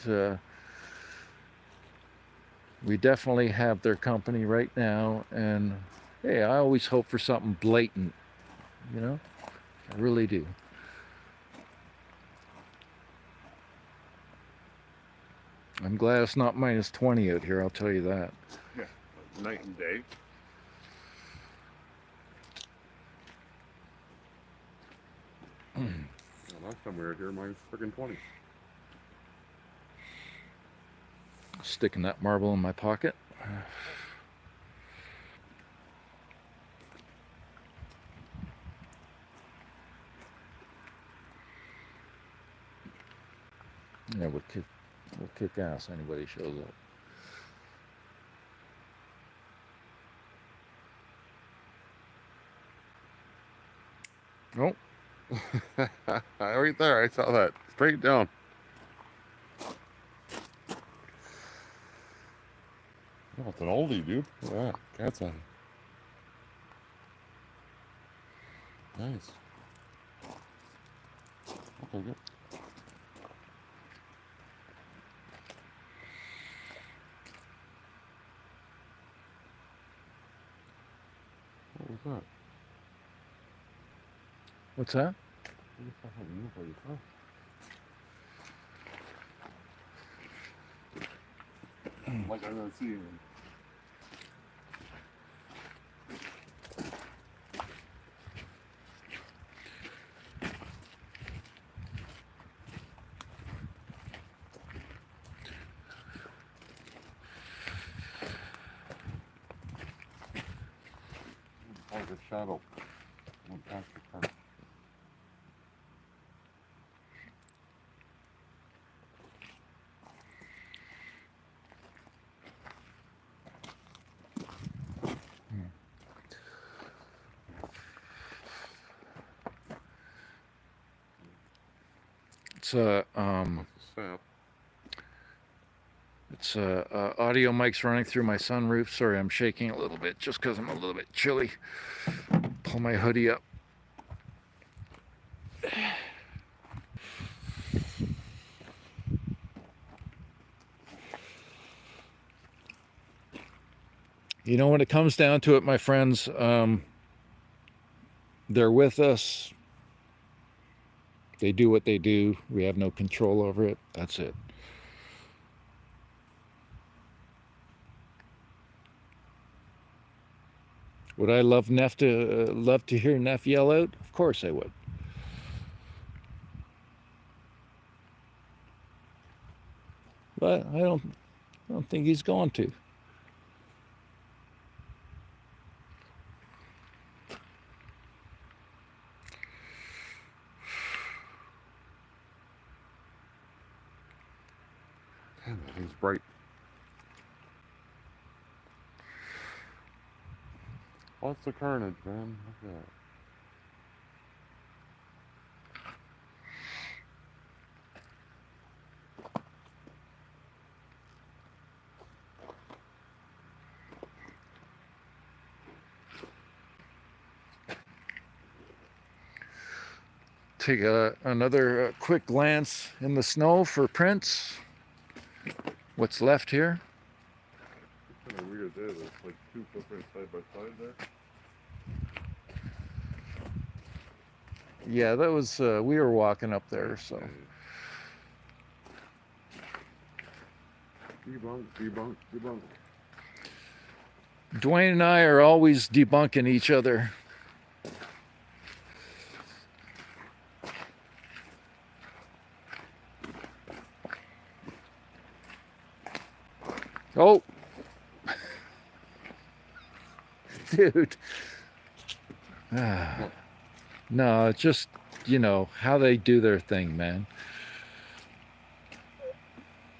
A: we definitely have their company right now. And hey, I always hope for something blatant, you know? I really do. I'm glad it's not minus 20 out here, I'll tell you that.
B: Yeah, night and day. Last time we were here, minus freaking 20.
A: Sticking that marble in my pocket. Yeah, we'll kick ass. Anybody shows up.
B: Oh. Right there, I saw that. Straight down. Oh, it's an oldie, dude. Look at that. Cat's eye. Nice. Okay, good. What was that?
A: What's that?
B: I just saw something move by your car. Like I'm not seeing him. like a shadow. Went past the car.
A: It's
B: Sap.
A: audio mics running through my sunroof. Sorry, I'm shaking a little bit just because I'm a little bit chilly. Pull my hoodie up. You know, when it comes down to it, my friends, they're with us. They do what they do. We have no control over it. That's it. Would I love to hear Neff yell out? Of course I would. But I don't think he's going to.
B: Damn it, he's bright. What's the carnage, man? Look at that.
A: Take another quick glance in the snow for prints. What's left here?
B: It's kind of weird there. There's like two footprints side by side there.
A: Yeah, that was we were walking up there, so.
B: Debunk.
A: Dwayne and I are always debunking each other. Oh, dude. No, it's just, you know, how they do their thing, man.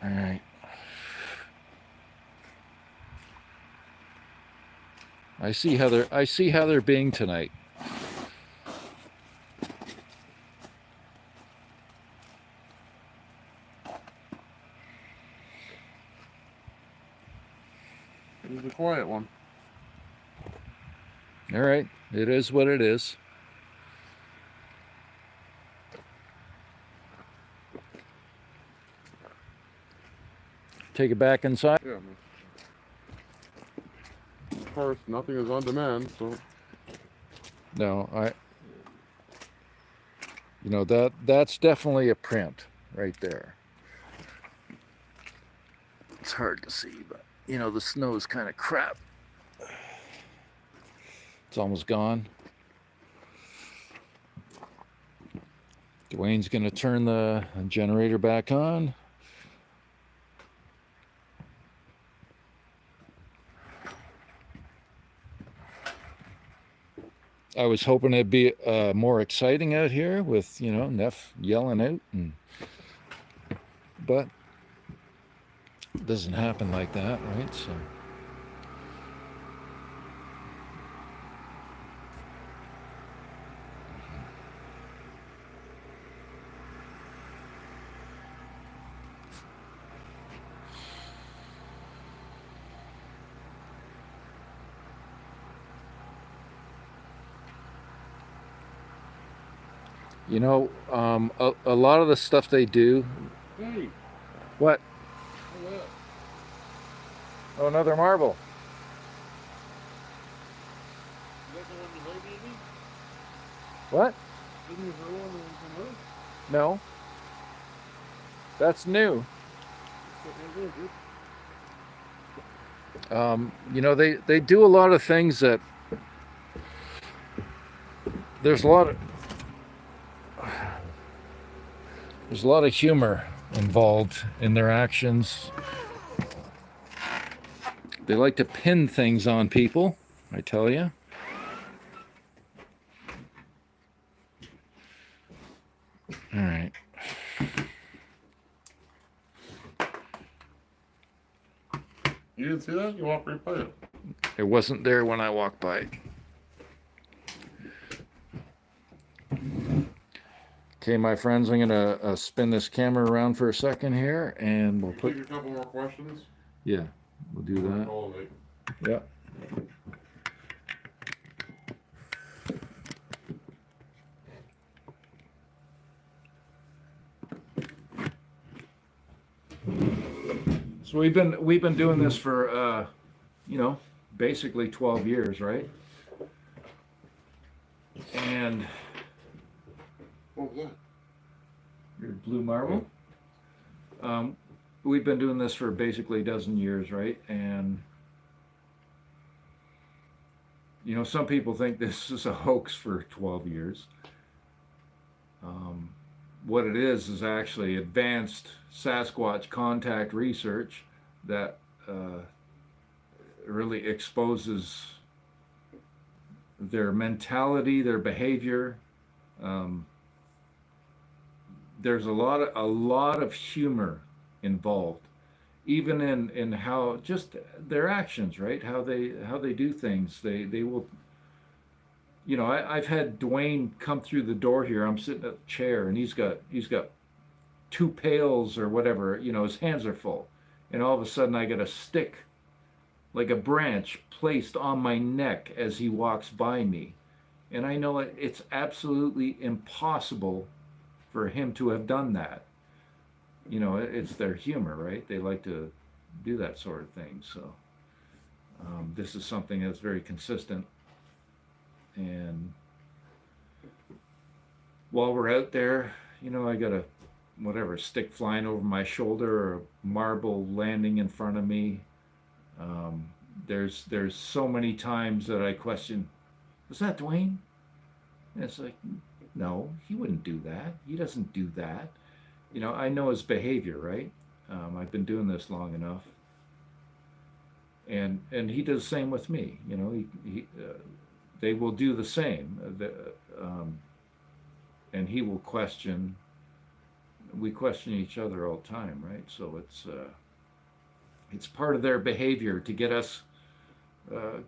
A: All right. I see how they're being tonight.
B: He's a quiet one.
A: All right, it is what it is. Take it back inside.
B: Yeah, man. Of course, nothing is on demand, so.
A: No, you know, that's definitely a print right there. It's hard to see, but you know, the snow is kind of crap. It's almost gone. Dwayne's gonna turn the generator back on. I was hoping it'd be more exciting out here with, you know, Neff yelling out, but it doesn't happen like that, right? So. You know, a lot of the stuff they do.
B: Hey.
A: What?
B: Look at that.
A: Oh, another marble.
B: Is that the one you made, maybe?
A: What?
B: Didn't you throw one in the house?
A: No. That's new. You know, they do a lot of things that there's a lot of humor involved in their actions. They like to pin things on people, I tell you. All right.
B: You didn't see that? You walked right by it.
A: It wasn't there when I walked by. Okay, my friends, I'm gonna spin this camera around for a second here, and we'll
B: Take
A: put.
B: a couple more questions.
A: Yeah, we'll do that.
B: Call it.
A: Yeah. So we've been doing this for basically 12 years, right? And
B: What was that?
A: your blue marble. We've been doing this for basically a dozen years, right? And some people think this is a hoax for 12 years. What it is actually advanced Sasquatch contact research that really exposes their mentality, their behavior. There's a lot of humor involved, even in how just their actions, right? How they do things. They will. I've had Dwayne come through the door here. I'm sitting at the chair, and he's got two pails or whatever. His hands are full, and all of a sudden I get a stick, like a branch, placed on my neck as he walks by me, and I know it's absolutely impossible for him to have done that. It's their humor, right? They like to do that sort of thing. So this is something that's very consistent. And while we're out there, I got a stick flying over my shoulder or a marble landing in front of me. There's so many times that I question, was that Dwayne? And it's like, no, he wouldn't do that. He doesn't do that. I know his behavior, right? I've been doing this long enough, and he does the same with me. They will do the same, and he will question. We question each other all the time, right? So it's part of their behavior to get us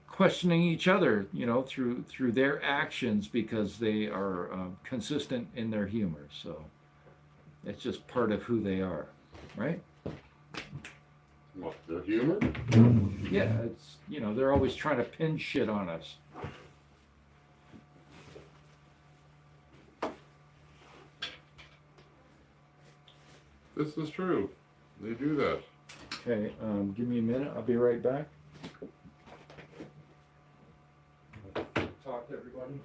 A: questioning each other, through their actions because they are consistent in their humor. So it's just part of who they are, right?
B: What, their humor?
A: Yeah, it's they're always trying to pin shit on us.
B: This is true. They do that.
A: Okay, give me a minute. I'll be right back. Talk to everybody.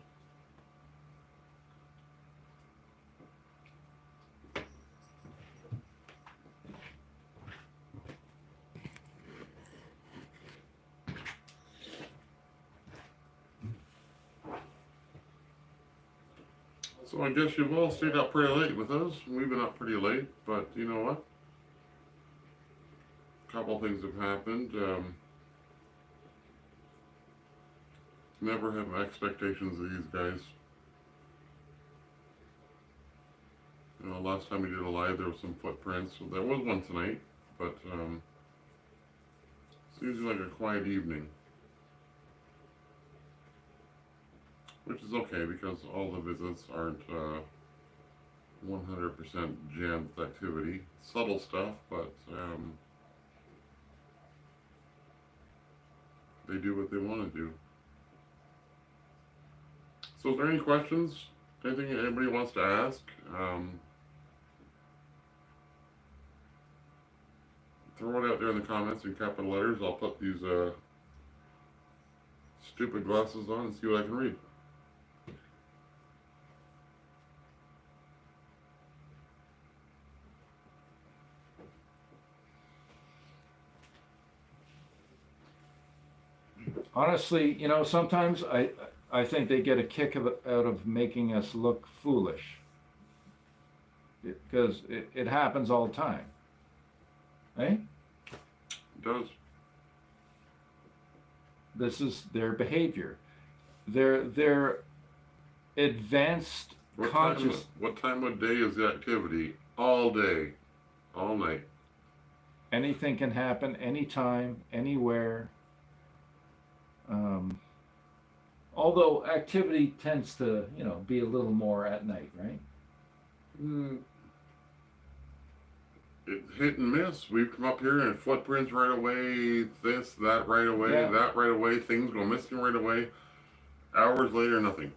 B: So I guess you've all stayed up pretty late with us. We've been up pretty late, but you know what? A couple things have happened. Never have expectations of these guys. Last time we did a live, there was some footprints. So there was one tonight, but it's usually like a quiet evening. Which is okay because all the visits aren't 100% jammed with activity. Subtle stuff, but they do what they want to do. So is there any questions? Anything anybody wants to ask? Throw it out there in the comments in capital letters. I'll put these stupid glasses on and see what I can read.
A: Honestly, sometimes I think they get a kick out of making us look foolish, because it happens all the time, right?
B: It does.
A: This is their behavior. Their advanced conscious.
B: What time of day is the activity? All day, all night.
A: Anything can happen anytime, anywhere. Um, although activity tends to, be a little more at night, right?
B: Mm, it's hit and miss. We've come up here and footprints right away, this, that right away,
A: Yeah.
B: that right away, things go missing right away. Hours later, nothing.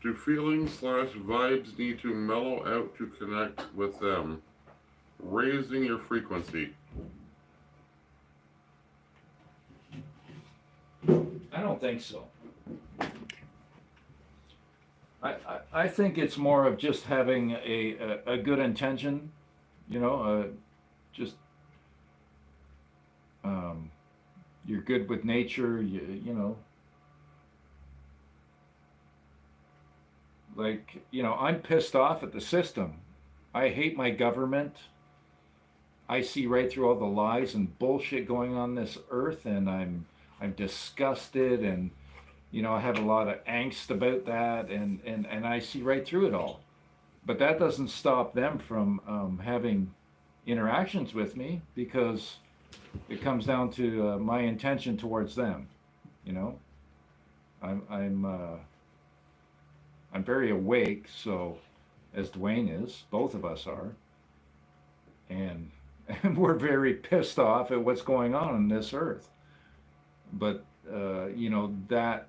B: Do feelings/vibes need to mellow out to connect with them? Raising your frequency.
A: I don't think so. I think it's more of just having a good intention, just um, you're good with nature, like, I'm pissed off at the system. I hate my government. I see right through all the lies and bullshit going on this earth, and I'm disgusted, and I have a lot of angst about that, and I see right through it all. But that doesn't stop them from having interactions with me, because it comes down to my intention towards them. You know, I'm I'm uh, I'm very awake, so as Dwayne is, both of us are, and and we're very pissed off at what's going on this earth. But that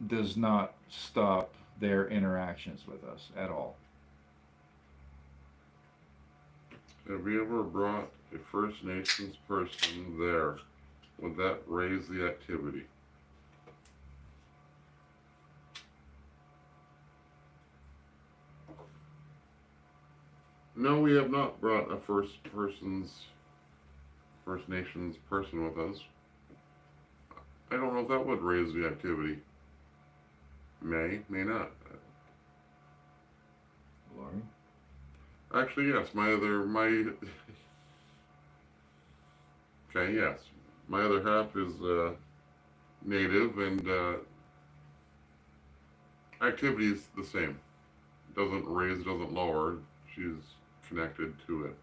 A: does not stop their interactions with us at all.
B: Have you ever brought a First Nations person there? Would that raise the activity? No, we have not brought a First Nations person with us. I don't know if that would raise the activity. May not.
A: Laurie?
B: Actually, yes. Okay, yes. My other half is native, and activity is the same. Doesn't raise, doesn't lower. She's connected to it.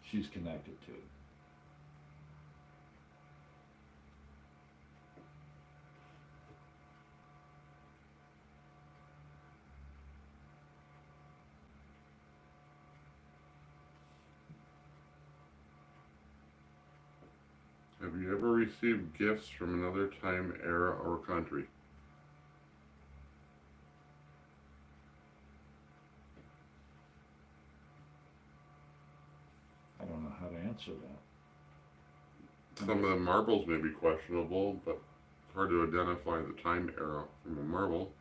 A: She's connected to it.
B: Have you ever received gifts from another time, era, or country?
A: I don't know how to answer that.
B: Some of the marbles may be questionable, but it's hard to identify the time era from a marble.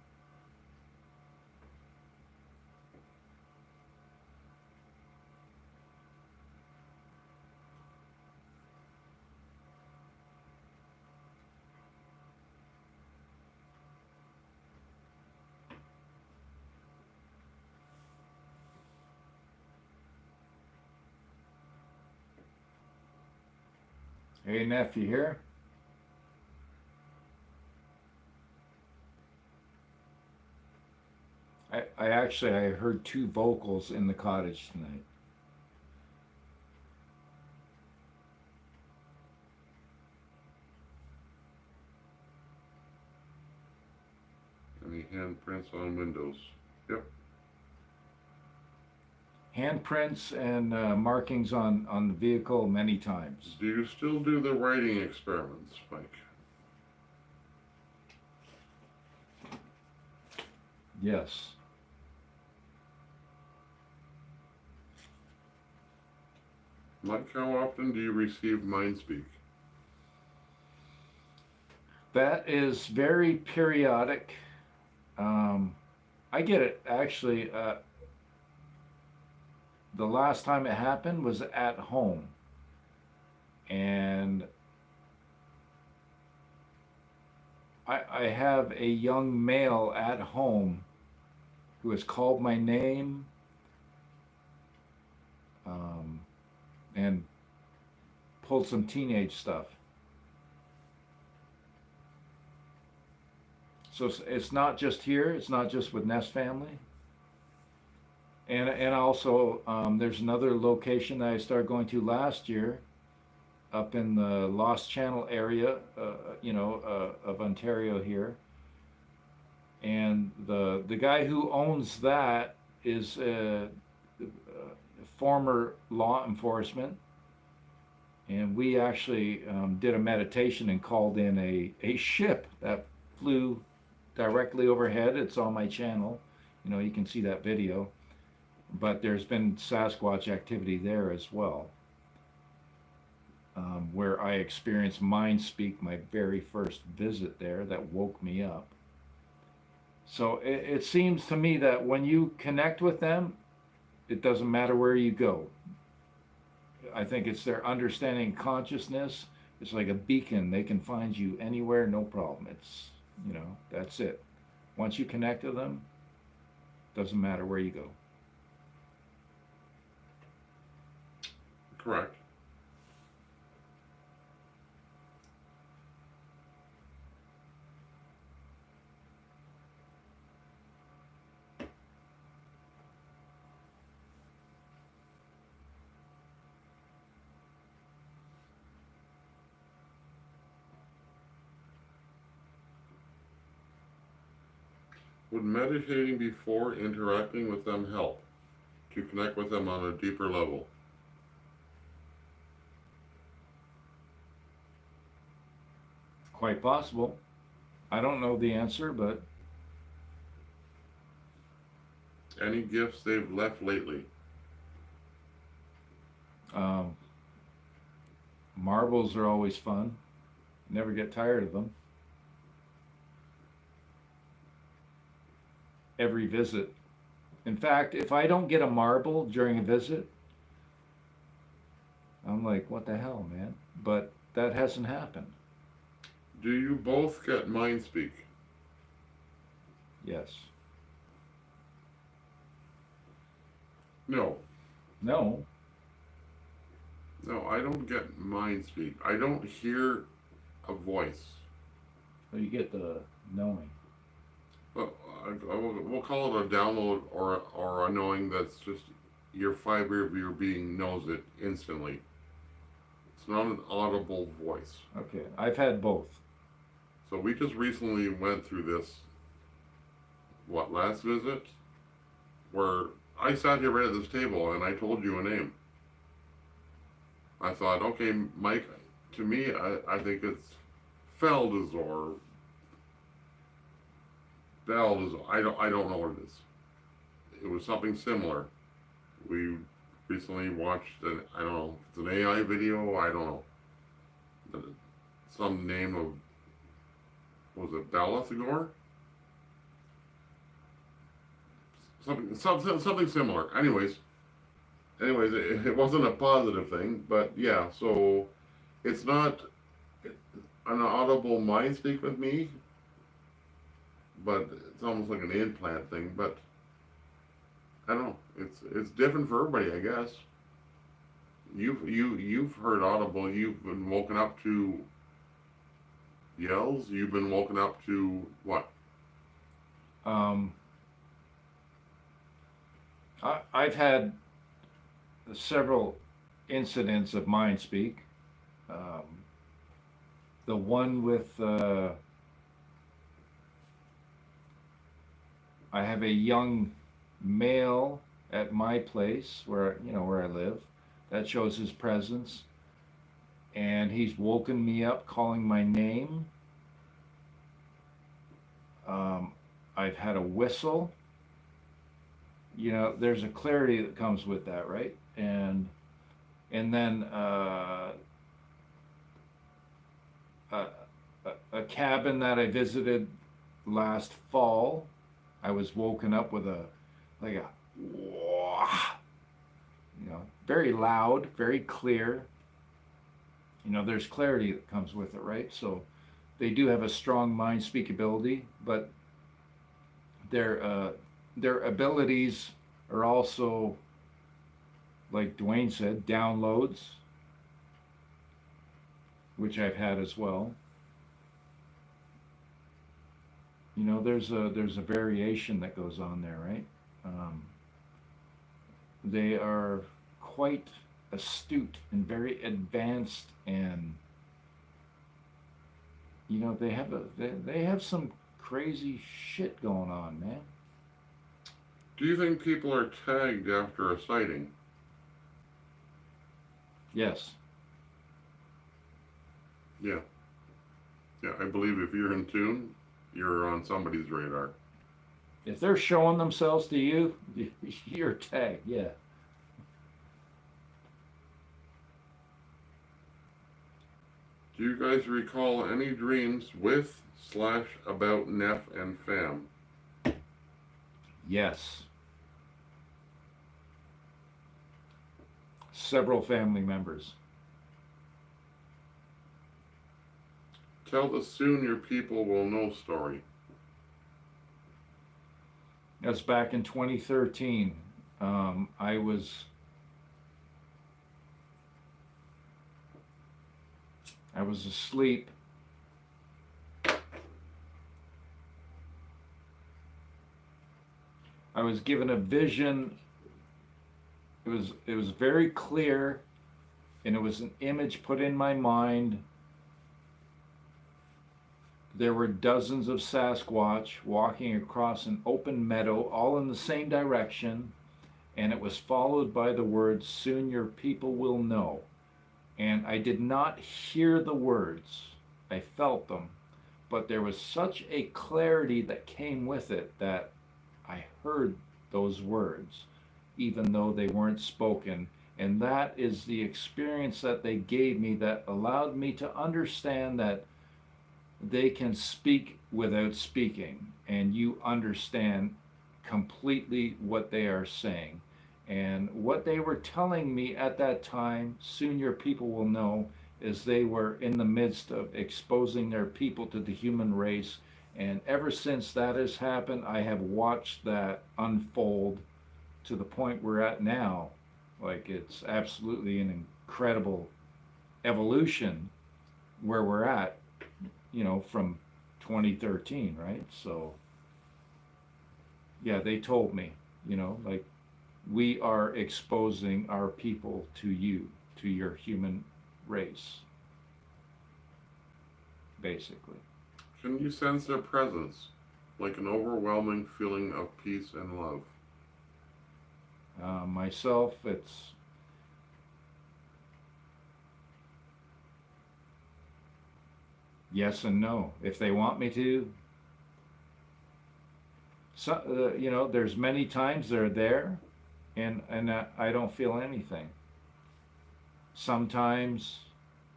A: Hey, Neff, you here? I heard two vocals in the cottage tonight.
B: Any handprints on windows? Yep.
A: Handprints and markings on the vehicle many times.
B: Do you still do the writing experiments, Mike?
A: Yes.
B: Mike, how often do you receive Mindspeak?
A: That is very periodic. I get it actually. The last time it happened was at home, and I have a young male at home who has called my name, and pulled some teenage stuff. So it's not just here. It's not just with Nest Family. And also there's another location that I started going to last year, up in the Lost Channel area, of Ontario here. And the guy who owns that is a former law enforcement, and we actually did a meditation and called in a ship that flew directly overhead. It's on my channel. You can see that video. But there's been Sasquatch activity there as well, where I experienced Mind Speak, my very first visit there, that woke me up. So it seems to me that when you connect with them, it doesn't matter where you go. I think it's their understanding consciousness. It's like a beacon. They can find you anywhere, no problem. It's, that's it. Once you connect to them, doesn't matter where you go.
B: Correct. Would meditating before interacting with them help to connect with them on a deeper level?
A: Quite possible. I don't know the answer, but
B: Any gifts they've left lately?
A: marbles are always fun. Never get tired of them. Every visit. In fact, if I don't get a marble during a visit, I'm like, what the hell, man? But that hasn't happened.
B: Do you both get mind speak?
A: Yes.
B: No.
A: No.
B: No, I don't get mind speak. I don't hear a voice.
A: So you get the knowing.
B: Well, we'll call it a download or a knowing that's just your fiber of your being knows it instantly. It's not an audible voice.
A: Okay. I've had both.
B: So we just recently went through this, last visit? Where I sat here right at this table and I told you a name. I thought, okay, Mike, to me, I think it's Felders or Belders. I don't know what it is. It was something similar. We recently watched, I don't know, if it's an AI video, I don't know. Some name of, was it Balathagor? Something similar. Anyways, it wasn't a positive thing, but yeah, so it's not an audible mind speak with me, but it's almost like an implant thing, but I don't know. It's different for everybody, I guess. You've heard audible, you've been woken up to yells, you've been woken up to what?
A: I've had several incidents of mind speak. The one with I have a young male at my place where I live that shows his presence, and he's woken me up calling my name. I've had a whistle. There's a clarity that comes with that, right? And then a cabin that I visited last fall, I was woken up with a wah, very loud, very clear. There's clarity that comes with it, right? So they do have a strong mind speak ability, but their abilities are also, like Dwayne said, downloads. which I've had as well. You know, there's a variation that goes on there, right? Um, they are quite astute and very advanced, and you know they have some crazy shit going on, man.
B: Do you think people are tagged after a sighting?
A: Yes.
B: Yeah. Yeah, I believe if you're in tune, you're on somebody's radar.
A: If they're showing themselves to you, you're tagged. Yeah.
B: Do you guys recall any dreams with slash about Neff and fam?
A: Yes. Several family members.
B: Tell the soon your people will know story.
A: That's back in 2013. I was asleep. I was given a vision. It was very clear, and it was an image put in my mind. There were dozens of Sasquatch walking across an open meadow, all in the same direction, and it was followed by the words, "Soon your people will know." And I did not hear the words, I felt them, but there was such a clarity that came with it that I heard those words, even though they weren't spoken. And that is the experience that they gave me that allowed me to understand that they can speak without speaking, and you understand completely what they are saying. And what they were telling me at that time, soon your people will know, is they were in the midst of exposing their people to the human race. And ever since that has happened, I have watched that unfold to the point we're at now. Like, it's absolutely an incredible evolution where we're at, you know, from 2013, right? So, yeah, they told me, you know, like, we are exposing our people to you, to your human race, basically.
B: Can you sense their presence, like an overwhelming feeling of peace and love?
A: Myself, it's yes and no. If they want me to, so, you know, there's many times they're there, and I don't feel anything. Sometimes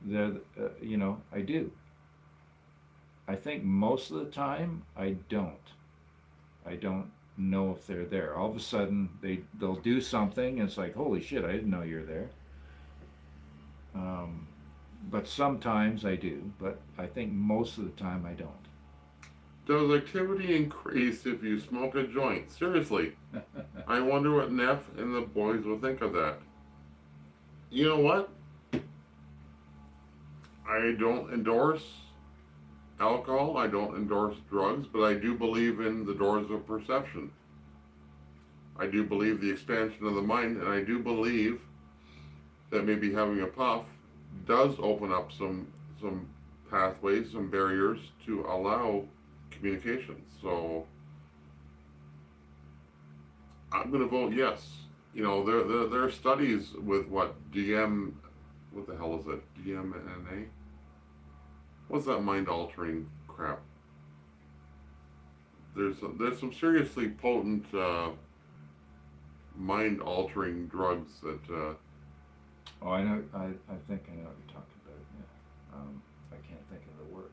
A: they're, you know, I do. I think most of the time I don't. I don't know if they're there. All of a sudden they'll do something, and it's like, holy shit, I didn't know you're there. Um, but sometimes I do. But I think most of the time I don't.
B: Does activity increase if you smoke a joint? Seriously, I wonder what Neff and the boys will think of that. You know what? I don't endorse alcohol, I don't endorse drugs, but I do believe in the doors of perception. I do believe the expansion of the mind, and I do believe that maybe having a puff does open up some pathways, some barriers to allow communication. So I'm going to vote yes. You know, there are studies with what what the hell is it? DMNA? What's that mind altering crap? There's some seriously potent mind altering drugs that.
A: Oh, I know. I think I know what you're talking about. Yeah. I can't think of the word.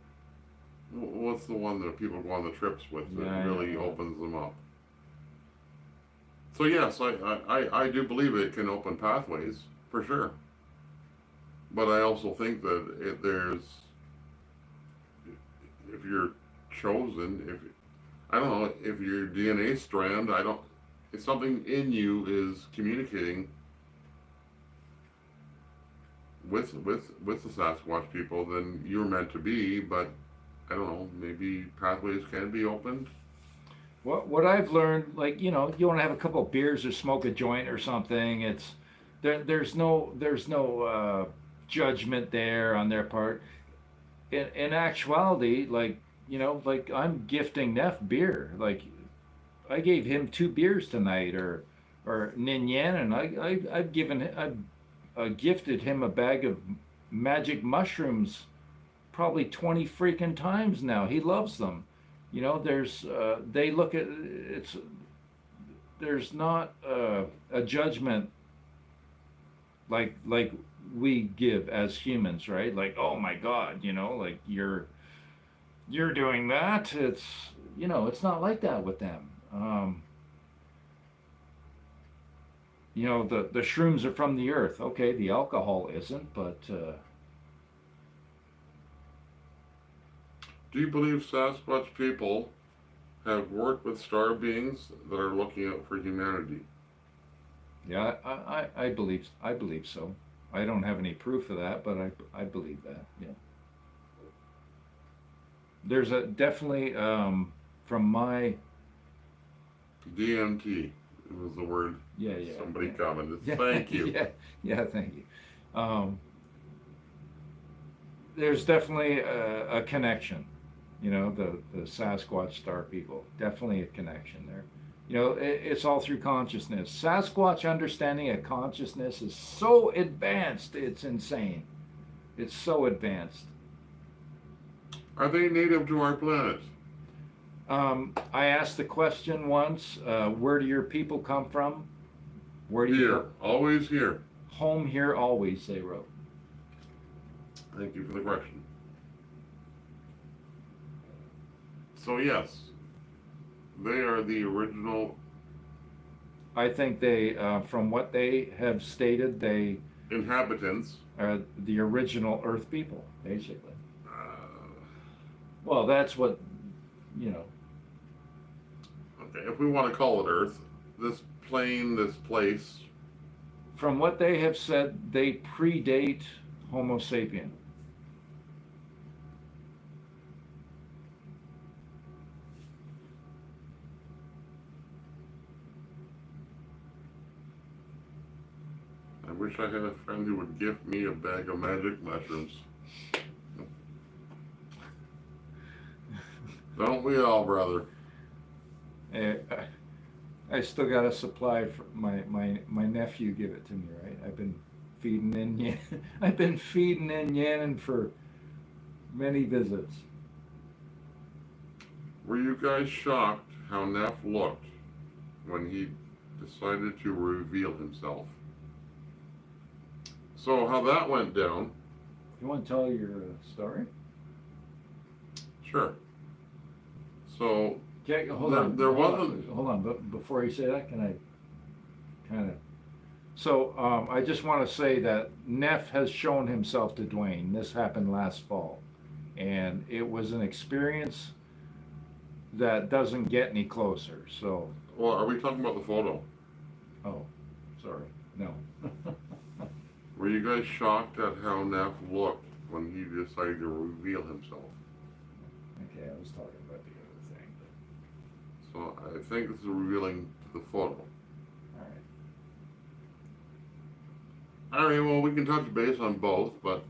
B: What's the one that people go on the trips with that
A: Yeah,
B: really
A: yeah.
B: opens them up? So yes, I do believe it can open pathways for sure. But I also think that there's if you're chosen, if I don't know if your DNA strand, I don't, if something in you is communicating with the Sasquatch people, then you're meant to be. But I don't know, maybe pathways can be opened.
A: What I've learned, like, you want to have a couple of beers or smoke a joint or something. It's there's no judgment there on their part. In actuality, like I'm gifting Neff beer. Like I gave him 2 beers tonight, or Nin Yan, and I've gifted him a bag of magic mushrooms probably 20 freaking times now. He loves them. There's they look at it's there's not a judgment like we give as humans, right? Like, oh my God, like you're doing that. It's not like that with them. The shrooms are from the earth. Okay, the alcohol isn't, but
B: Do you believe Sasquatch people have worked with star beings that are looking out for humanity?
A: yeah, I believe so. I don't have any proof of that, but I believe that. Yeah, there's a definitely from my
B: DMT was the word.
A: yeah
B: Somebody
A: yeah.
B: commented.
A: Yeah,
B: Thank you.
A: yeah, thank you. There's definitely a connection. The Sasquatch star people, definitely a connection there. It's all through consciousness. Sasquatch understanding of consciousness is so advanced, it's insane. It's so advanced.
B: Are they native to our planet?
A: I asked the question once, where do your people come from? Where do you
B: Here, always here.
A: home here always, they wrote.
B: Thank you for the question. So yes, they are the original
A: I think they, from what they have stated, they
B: inhabitants.
A: are the original Earth people, basically.
B: Uh,
A: Well, that's what, you know.
B: okay, if we want to call it Earth, this plane, this place.
A: From what they have said, they predate Homo sapien.
B: I wish I had a friend who would gift me a bag of magic mushrooms. Don't we all, brother?
A: Eh, I still got a supply for my nephew. Give it to me, right? I've been feeding in Yan. I've been feeding in Yannon for many visits.
B: Were you guys shocked how Neff looked when he decided to reveal himself? So how that went down?
A: You want to tell your story?
B: Sure. So
A: Okay, hold
B: There-
A: on.
B: there
A: hold
B: wasn't-
A: On, hold on, but before you say that, can I kind of? So I just want to say that Neff has shown himself to Dwayne. This happened last fall, and it was an experience that doesn't get any closer. So,
B: well, are we talking about the photo?
A: oh, sorry, no.
B: Were you guys shocked at how Neff looked when he decided to reveal himself?
A: Okay, I was talking about the other thing.
B: So I think this is revealing to the photo.
A: But, all right,
B: All right, well, we can touch base on both, but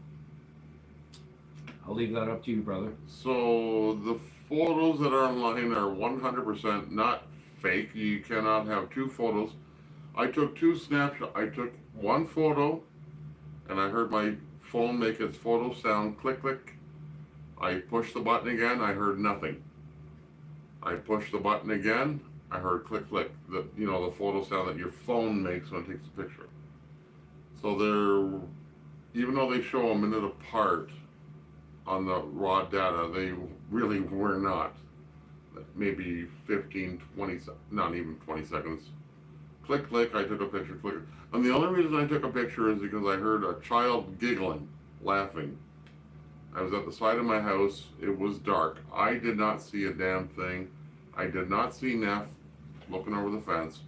A: I'll leave that up to you, brother.
B: so the photos that are online are 100% not fake. You cannot have two photos. I took two snapshots. I took one photo, and I heard my phone make its photo sound click click. I pushed the button again. I heard nothing. I pushed the button again. I heard click click. The photo sound that your phone makes when it takes a picture. So they're, even though they show a minute apart on the raw data, they really were not. Maybe 15, 20, not even 20 seconds. Click, click, I took a picture, click. And the only reason I took a picture is because I heard a child giggling, laughing. I was at the side of my house, it was dark. I did not see a damn thing. I did not see Neff looking over the fence.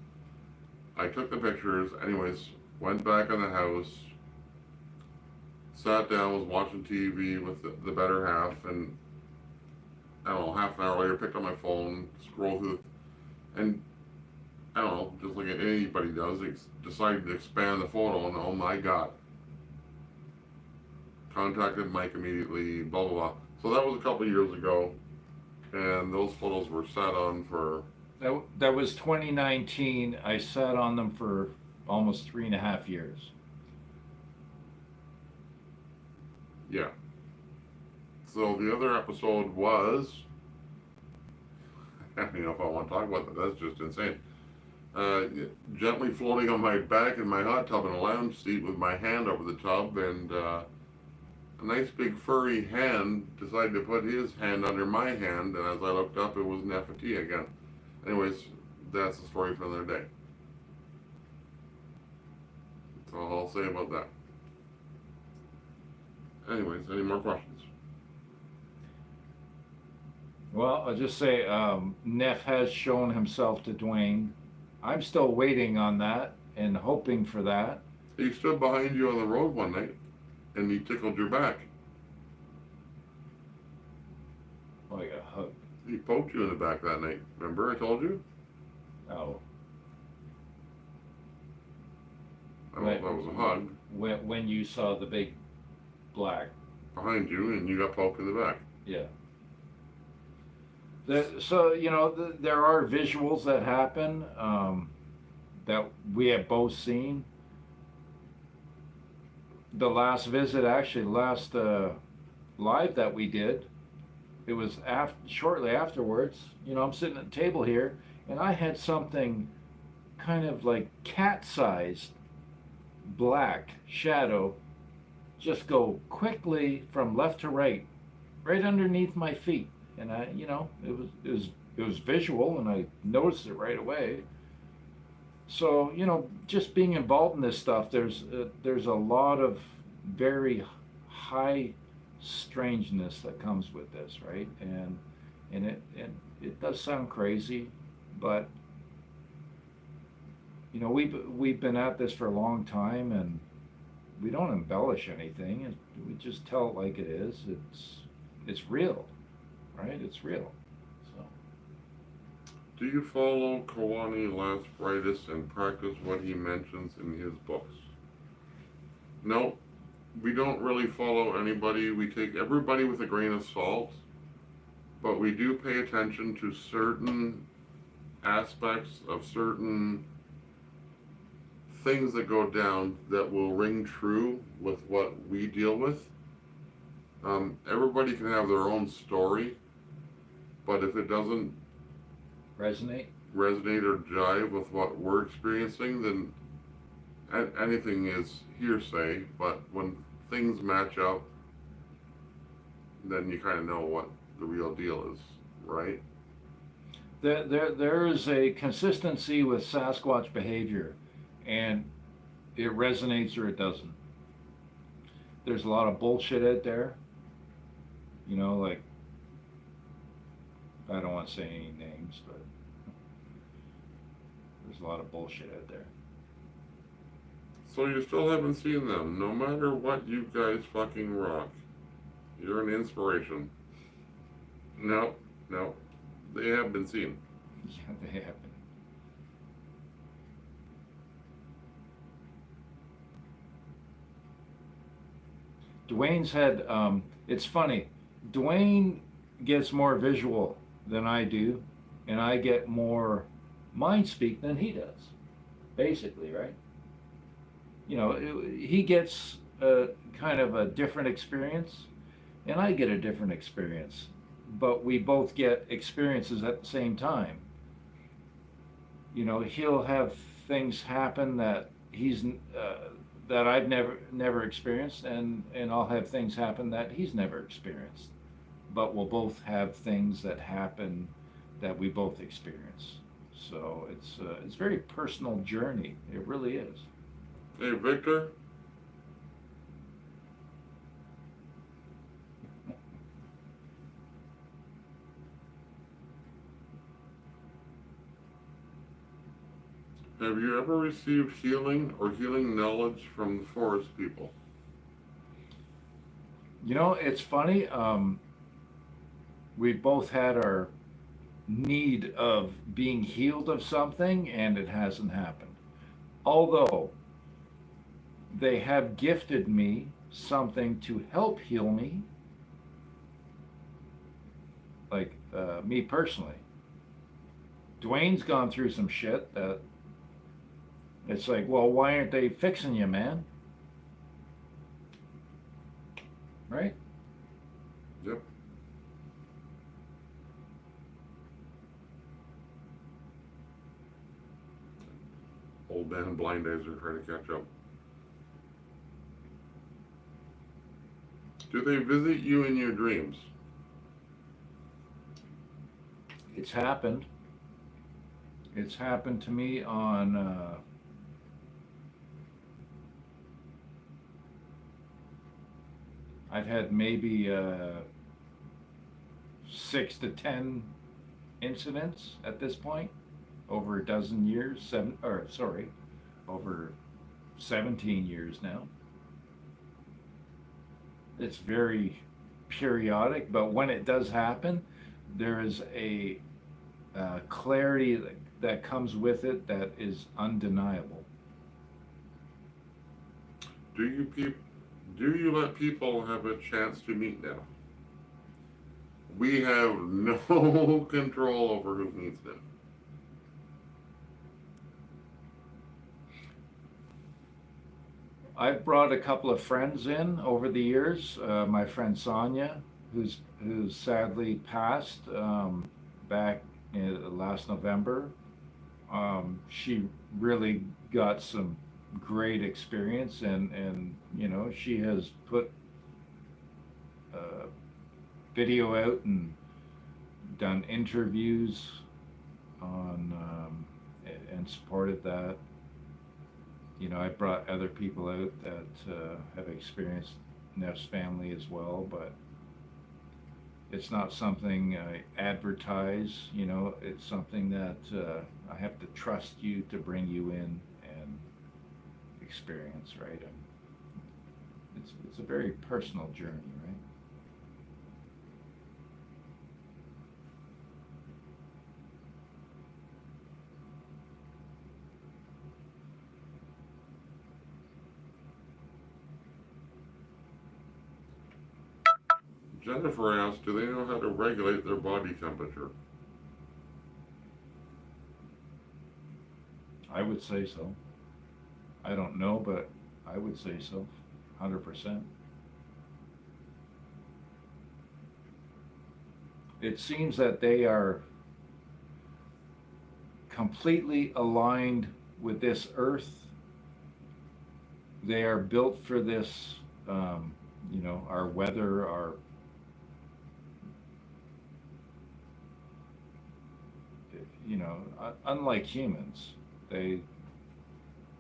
B: I took the pictures, anyways, went back in the house. sat down, was watching TV with the better half, and I don't know, half an hour later, picked up my phone, scrolled through, and I don't know, just like anybody does, decided to expand the photo, and oh my god. Contacted Mike immediately, blah blah blah. So that was a couple years ago, and those photos were sat on for,
A: That was 2019. I sat on them for almost 3.5 years.
B: yeah. So the other episode was, I don't even know if I want to talk about that, that's just insane. Gently floating on my back in my hot tub in a lounge seat with my hand over the tub, and a nice big furry hand decided to put his hand under my hand, and as I looked up, it was Nefati again. Anyways, that's the story for another day. That's all I'll say about that. Anyways, any more questions?
A: Well, I'll just say Neff has shown himself to Dwayne. I'm still waiting on that and hoping for that.
B: He stood behind you on the road one night, and he tickled your back.
A: Like a hug.
B: He poked you in the back that night. Remember I told you?
A: Oh.
B: I don't know if that was a hug.
A: When you saw the big black.
B: Behind you, and you got poked in the back.
A: Yeah. So, there are visuals that happen that we have both seen. The last visit, actually, last live that we did, it was shortly afterwards. I'm sitting at the table here, and I had something kind of like cat-sized black shadow just go quickly from left to right underneath my feet. And it was visual, and I noticed it right away. So just being involved in this stuff, there's a lot of very high strangeness that comes with this, right? And it does sound crazy, but we've been at this for a long time, and we don't embellish anything. We just tell it like it is. It's real. Right? It's real. So.
B: Do you follow Kawani Lasbrightis and practice what he mentions in his books? No, we don't really follow anybody. We take everybody with a grain of salt, but we do pay attention to certain aspects of certain things that go down that will ring true with what we deal with. Everybody can have their own story, but if it doesn't
A: resonate
B: or jive with what we're experiencing, then anything is hearsay. But when things match up, then you kind of know what the real deal is, right?
A: There is a consistency with Sasquatch behavior, and it resonates or it doesn't. There's a lot of bullshit out there. Like, I don't want to say any names, but there's a lot of bullshit out there.
B: So you still haven't seen them, no matter what you guys fucking rock. You're an inspiration. No, they have been seen.
A: Yeah, they have been. Dwayne's had, it's funny, Dwayne gets more visual than I do, and I get more mind speak than he does, basically, right? He gets a kind of a different experience, and I get a different experience, but we both get experiences at the same time. He'll have things happen that that I've never experienced, and I'll have things happen that he's never experienced. But we'll both have things that happen that we both experience. So it's a very personal journey. It really is.
B: Hey, Victor? Have you ever received healing or healing knowledge from the forest people?
A: You know, it's funny. We both had our need of being healed of something, and it hasn't happened. Although they have gifted me something to help heal me, like me personally. Dwayne's gone through some shit that it's like, well, why aren't they fixing you, man? Right?
B: Yep. Old man blind eyes are trying to catch up. Do they visit you in your dreams?
A: It's happened. It's happened to me on I've had maybe 6 to 10 incidents at this point over a dozen years, over 17 years now. It's very periodic, but when it does happen, there is a clarity that comes with it that is undeniable.
B: Do you let people have a chance to meet now? We have no control over who meets them.
A: I've brought a couple of friends in over the years. My friend Sonia, who's sadly passed back last November. She really got some great experience, and you know she has put uh, video out and done interviews on and supported that. You know, I brought other people out that have experienced Neff's family as well, but it's not something I advertise. You know, it's something that I have to trust you to bring you in and experience, right? It's a very personal journey, right?
B: Jennifer asked, do they know how to regulate their body temperature?
A: I would say so. I don't know, but I would say so, 100%. It seems that they are completely aligned with this earth. They are built for this, you know, our weather, our, you know, unlike humans, they,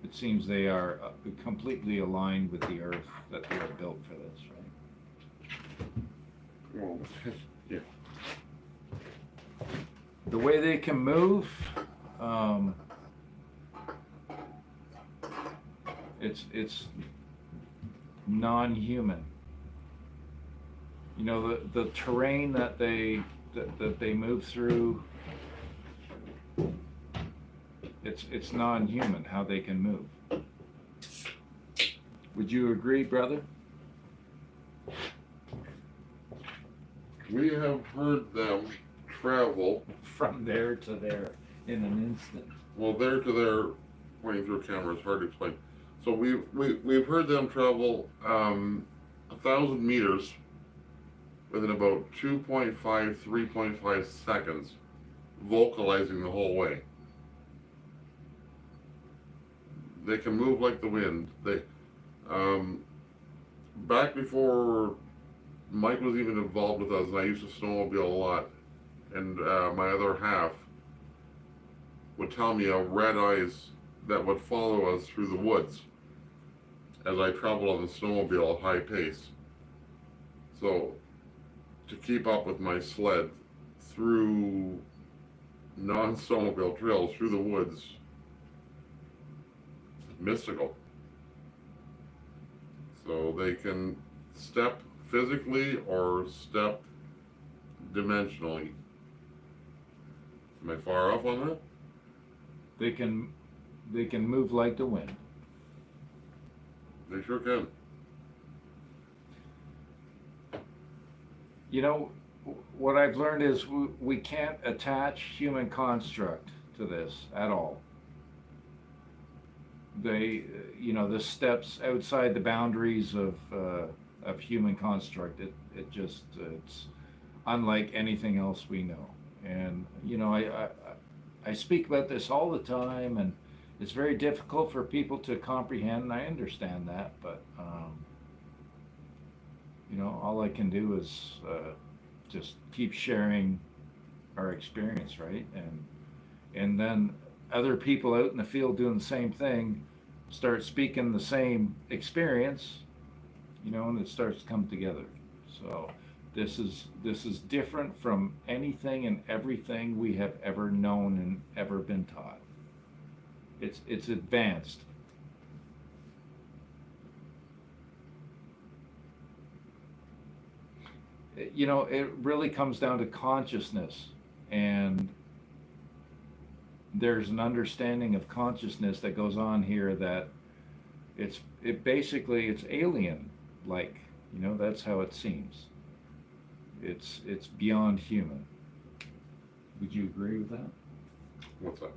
A: it seems they are completely aligned with the earth, that they are built for this, right?
B: Well, yeah.
A: The way they can move, it's non-human. You know, the terrain that they move through, it's non-human how they can move. Would you agree, brother?
B: We have heard them travel,
A: From there to there in an instant.
B: well, there to there, pointing through a camera, it's hard to explain. So we've heard them travel 1,000 meters within about 2.5, 3.5 seconds, vocalizing the whole way. They can move like the wind. Back before Mike was even involved with us, and I used to snowmobile a lot, and my other half would tell me of red eyes that would follow us through the woods as I traveled on the snowmobile at high pace. So, to keep up with my sled through non-snowmobile trails through the woods, mystical. So they can step physically or step dimensionally. Am I far off on that?
A: They can move like the wind.
B: They sure can.
A: You know, what I've learned is we can't attach human construct to this at all. They, the steps outside the boundaries of human construct. It just it's unlike anything else we know. And I speak about this all the time, and it's very difficult for people to comprehend. And I understand that, but all I can do is just keep sharing our experience, right? And then other people out in the field doing the same thing start speaking the same experience, and it starts to come together. So this is different from anything and everything we have ever known and ever been taught. It's advanced. It really comes down to consciousness, and there's an understanding of consciousness that goes on here that it's alien like. That's how it seems. It's beyond human. Would you agree with that?
B: What's that?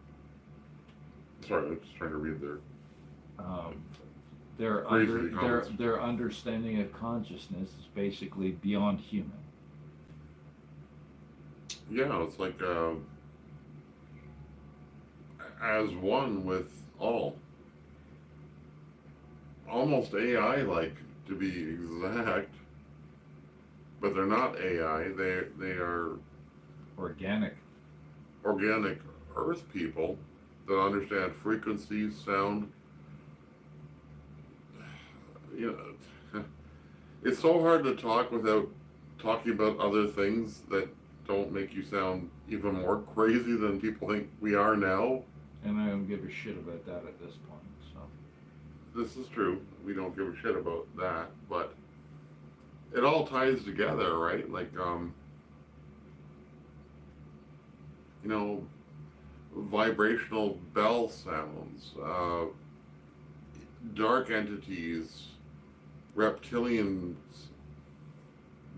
B: Sorry, I'm just trying to read there. Crazy comments.
A: Their understanding of consciousness is basically beyond human.
B: Yeah, it's like as one with all. Almost AI like, to be exact. But they're not AI. They are
A: Organic.
B: organic earth people that understand frequencies, sound. It's so hard to talk without talking about other things that don't make you sound even more crazy than people think we are now.
A: And I don't give a shit about that at this point. So
B: This is true. We don't give a shit about that, but it all ties together, right? Like, vibrational bell sounds, dark entities, reptilians,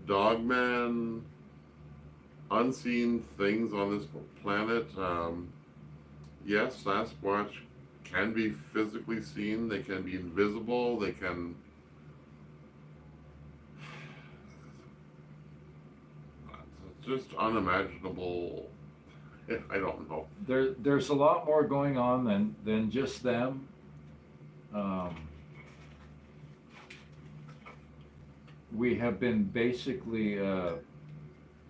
B: dogman, unseen things on this planet. Yes, Sasquatch can be physically seen, they can be invisible, they can... It's just unimaginable. I don't know.
A: there's a lot more going on than just them. We have been basically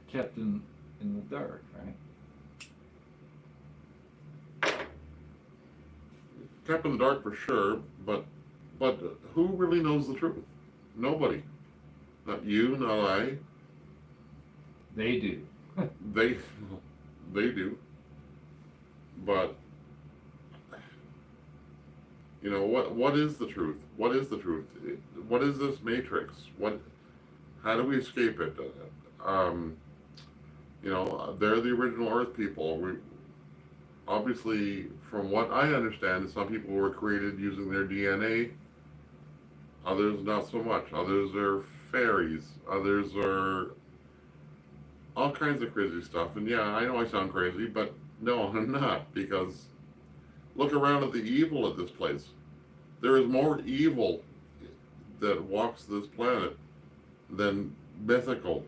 A: kept in the dark, right?
B: Kept in the dark for sure, but who really knows the truth? Nobody. Not you, not I.
A: They do.
B: They do. But what is the truth? What is the truth? What is this matrix? How do we escape it? They're the original Earth people. Obviously, from what I understand, some people were created using their DNA. Others not so much. Others are fairies. Others are all kinds of crazy stuff. And yeah, I know I sound crazy, but no, I'm not, because look around at the evil of this place. There is more evil that walks this planet than mythical.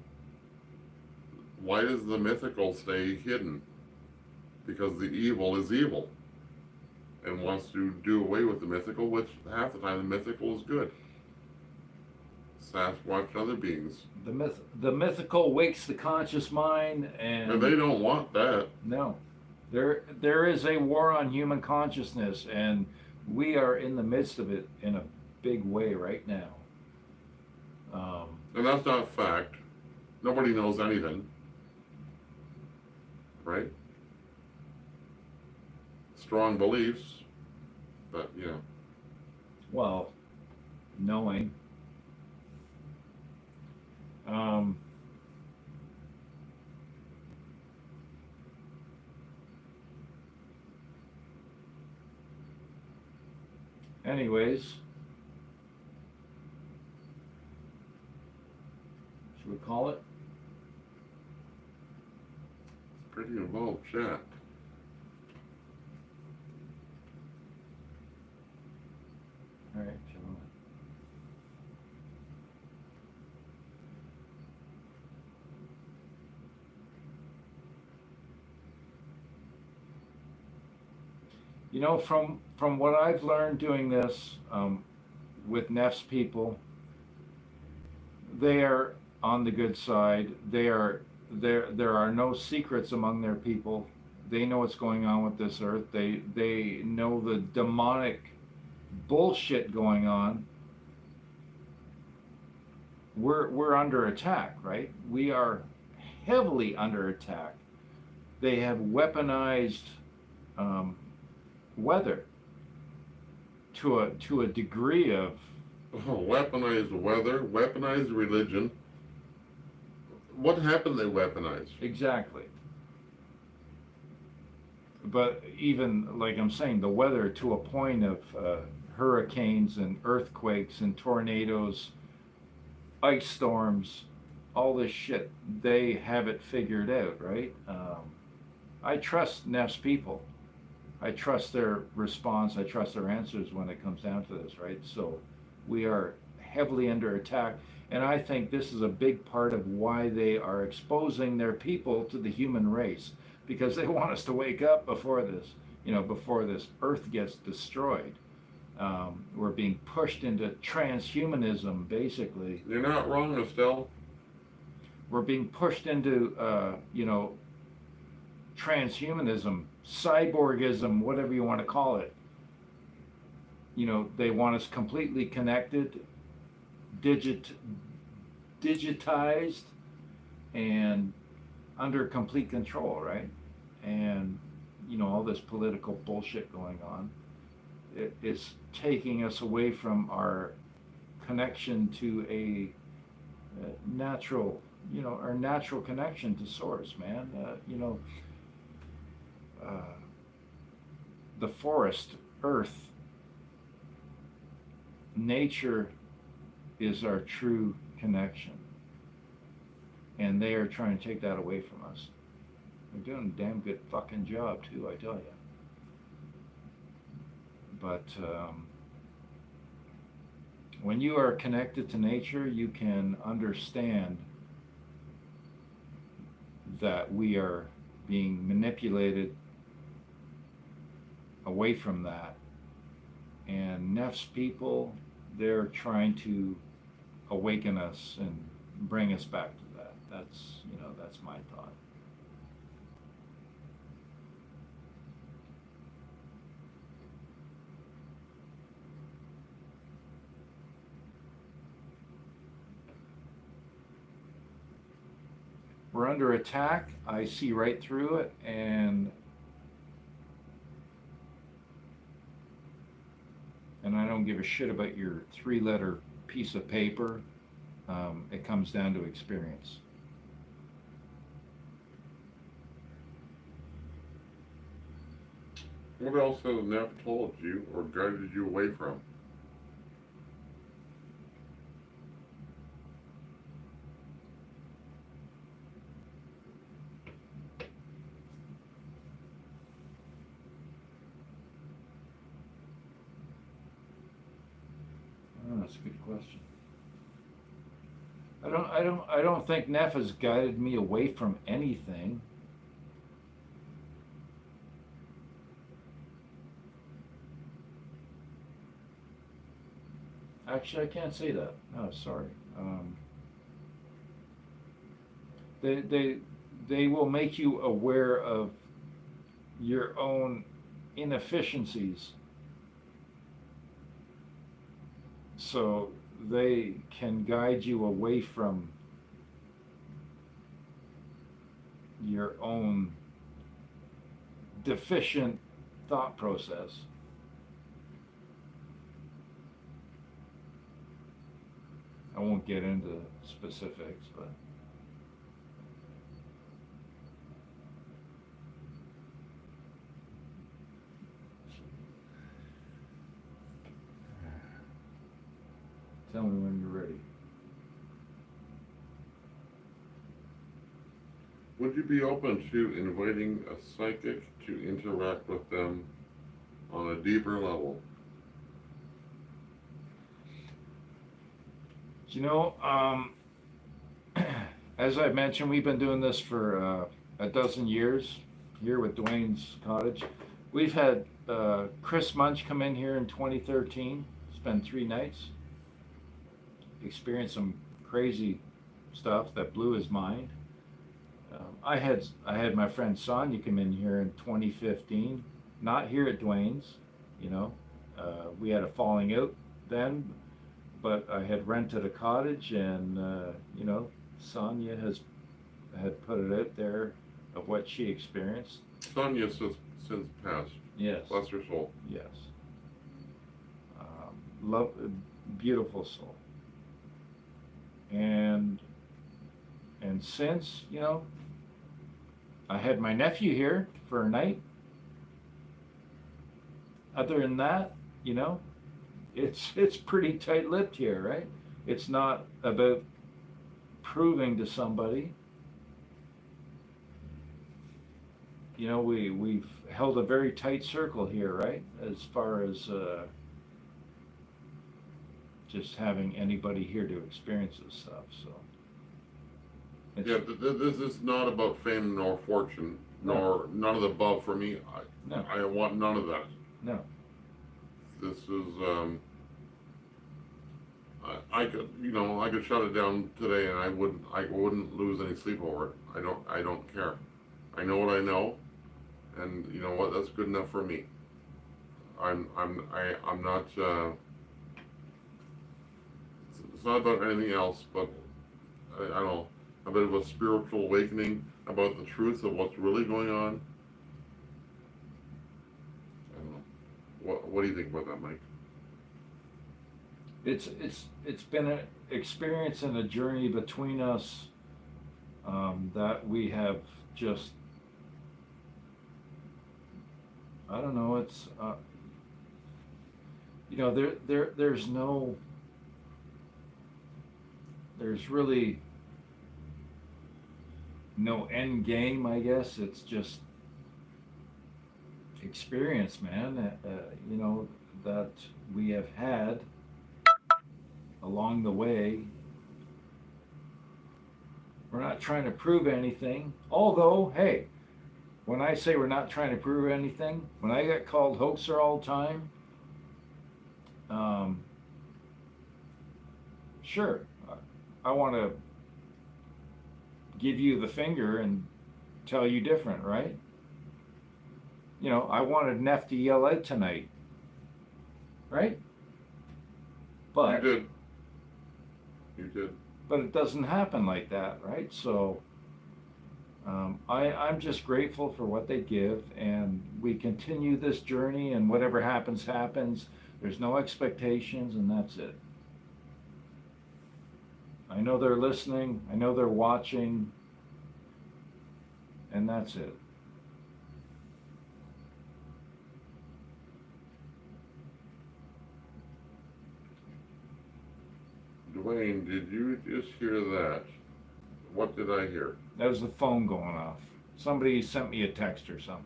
B: Why does the mythical stay hidden? Because the evil is evil and wants to do away with the mythical, which half the time the mythical is good. Sasquatch and other beings.
A: The mythical wakes the conscious mind, and
B: they don't want that.
A: No. There is a war on human consciousness, and we are in the midst of it in a big way right now.
B: And that's not fact. Nobody knows anything. Right? Strong beliefs, but
A: Well, knowing. Um, anyways, should we call it?
B: Pretty involved chat.
A: All right, John. You know, from what I've learned doing this with Neff's people, they are on the good side. There are no secrets among their people. They know what's going on with this earth. They know the demonic bullshit going on. We're under attack, right? We are heavily under attack. They have weaponized um, weather to a degree of
B: Oh, weaponized weather, weaponized religion. What happened they weaponized?
A: exactly. But even like I'm saying, the weather to a point of hurricanes and earthquakes and tornadoes, ice storms, all this shit, they have it figured out, right? I trust Neff's people. I trust their response. I trust their answers when it comes down to this, right? So we are heavily under attack. And I think this is a big part of why they are exposing their people to the human race, because they want us to wake up before this, before this earth gets destroyed. We're being pushed into transhumanism, basically.
B: You're not wrong, Estelle.
A: We're being pushed into, transhumanism, cyborgism, whatever you want to call it. They want us completely connected, digitized, and under complete control, right? And all this political bullshit going on, it's taking us away from our connection to a natural, our natural connection to source, man. The forest, earth, nature is our true connection. And they are trying to take that away from us. They're doing a damn good fucking job too, I tell you. But when you are connected to nature, you can understand that we are being manipulated away from that. And Neff's people, they're trying to awaken us and bring us back to that. That's my thought. We're under attack. I see right through it, and I don't give a shit about your 3-letter piece of paper. It comes down to experience.
B: What else has Neff told you or guided you away from?
A: Oh, that's a good question. I don't think Neff has guided me away from anything. Actually, I can't say that. No, sorry. They will make you aware of your own inefficiencies, so they can guide you away from your own deficient thought process. won't get into specifics, but tell me when you're ready.
B: Would you be open to inviting a psychic to interact with them on a deeper level?
A: You know, as I mentioned, we've been doing this for a dozen years here with Dwayne's Cottage. We've had Chris Munch come in here in 2013, spend 3 nights, experience some crazy stuff that blew his mind. I had my friend Sonia come in here in 2015, not here at Dwayne's. You know, we had a falling out then, but I had rented a cottage, and you know, Sonia had put it out there of what she experienced.
B: Sonia has since passed.
A: Yes.
B: Bless her soul.
A: Yes. Love, beautiful soul. And since, you know, I had my nephew here for a night. Other than that, you know, it's pretty tight-lipped here, right? It's not about proving to somebody. You know, we've held a very tight circle here, right? As far as just having anybody here to experience this stuff. So
B: Yeah, this is not about fame nor fortune, nor none of the above for me.
A: No.
B: I want none of that.
A: No.
B: This is, I could, you know, I could shut it down today and I wouldn't lose any sleep over it. I don't care. I know what I know, and you know what, that's good enough for me. I'm not, it's not about anything else, but I don't know, a bit of a spiritual awakening about the truth of what's really going on. I don't know. What do you think about that, Mike?
A: It's been an experience and a journey between us that we have just, I don't know, it's you know, there's really no end game, I guess. It's just experience, man, you know, that we have had along the way. We're not trying to prove anything, although, hey, when I say we're not trying to prove anything, when I get called hoaxer all the time, sure, I want to give you the finger and tell you different, right? You know, I wanted Neff to yell out tonight, right? But
B: You did.
A: But it doesn't happen like that, right? So I'm just grateful for what they give, and we continue this journey, and whatever happens, happens. There's no expectations, and that's it. I know they're listening, I know they're watching, and that's it.
B: Dwayne, did you just hear that? What did I hear?
A: That was the phone going off. Somebody sent me a text or something.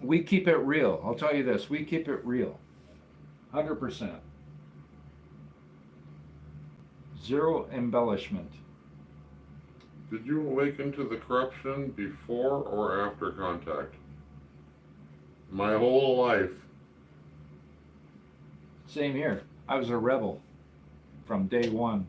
A: We keep it real. I'll tell you this, we keep it real. 100%. Zero embellishment.
B: Did you awaken to the corruption before or after contact? My whole life.
A: Same here. I was a rebel from day one.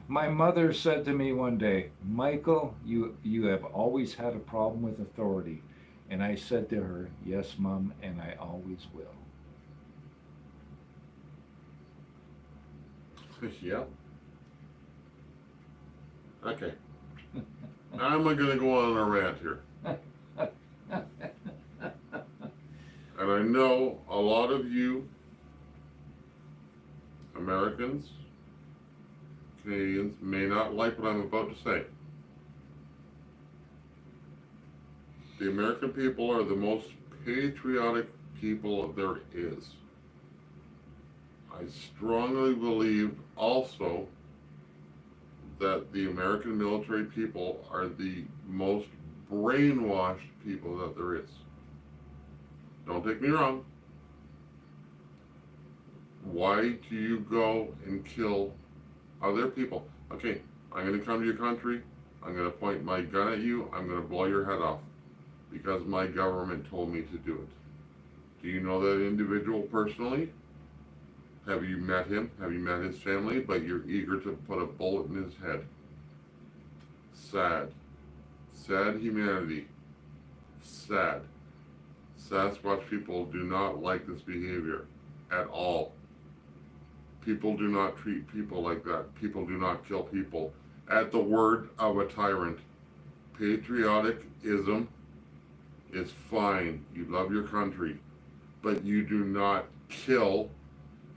A: My mother said to me one day, Michael, you have always had a problem with authority. And I said to her, yes, Mom, and I always will.
B: Yeah. Okay. I'm gonna go on a rant here. And I know a lot of you Americans, Canadians, may not like what I'm about to say. The American people are the most patriotic people there is. I strongly believe also that the American military people are the most brainwashed people that there is. Don't take me wrong. Why do you go and kill other people? Okay, I'm going to come to your country. I'm going to point my gun at you. I'm going to blow your head off because my government told me to do it. Do you know that individual personally? Have you met him? Have you met his family? But you're eager to put a bullet in his head. Sad. Sad humanity. Sad. Sasquatch people do not like this behavior at all. People do not treat people like that. People do not kill people at the word of a tyrant. Patriotism is fine. You love your country, but you do not kill,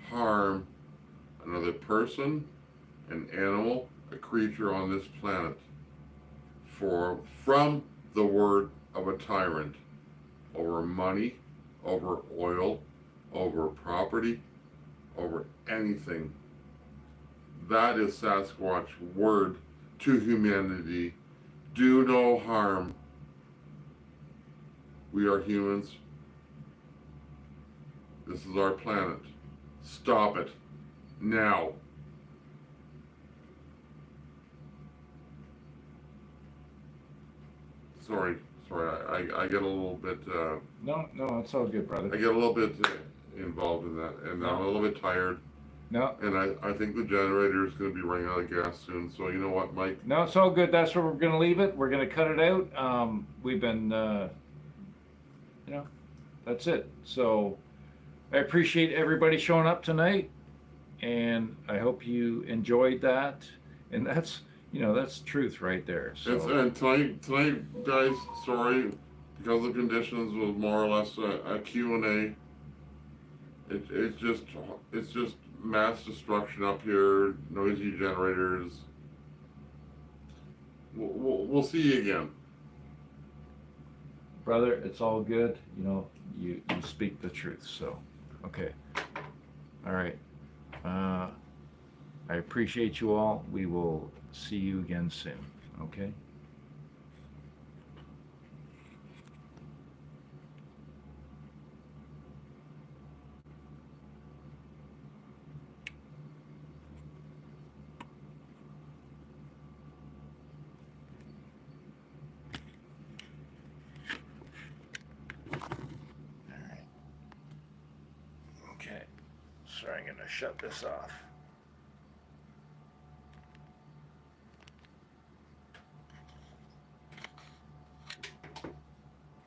B: harm another person, an animal, a creature on this planet from the word of a tyrant over money, over oil, over property, over anything. That is Sasquatch word to humanity. Do no harm. We are humans. This is our planet. Stop it. Now. Sorry, I get a little bit,
A: No, it's all good,
B: I
A: brother.
B: get a little bit involved in that, and I'm a little bit tired,
A: No,
B: and I think the generator is going to be running out of gas soon, so you know what, Mike?
A: no, it's all good. That's where we're gonna leave it. We're gonna cut it out. We've been, that's it. So I appreciate everybody showing up tonight, and I hope you enjoyed that. And that's, that's truth right there. So.
B: And tonight, guys, sorry, because the conditions was more or less a Q&A. It's just mass destruction up here, noisy generators. We'll see you again.
A: Brother, it's all good. You speak the truth. So, okay. All right. I appreciate you all. We will see you again soon. Okay? All right. Okay. Sorry, I'm going to shut this off.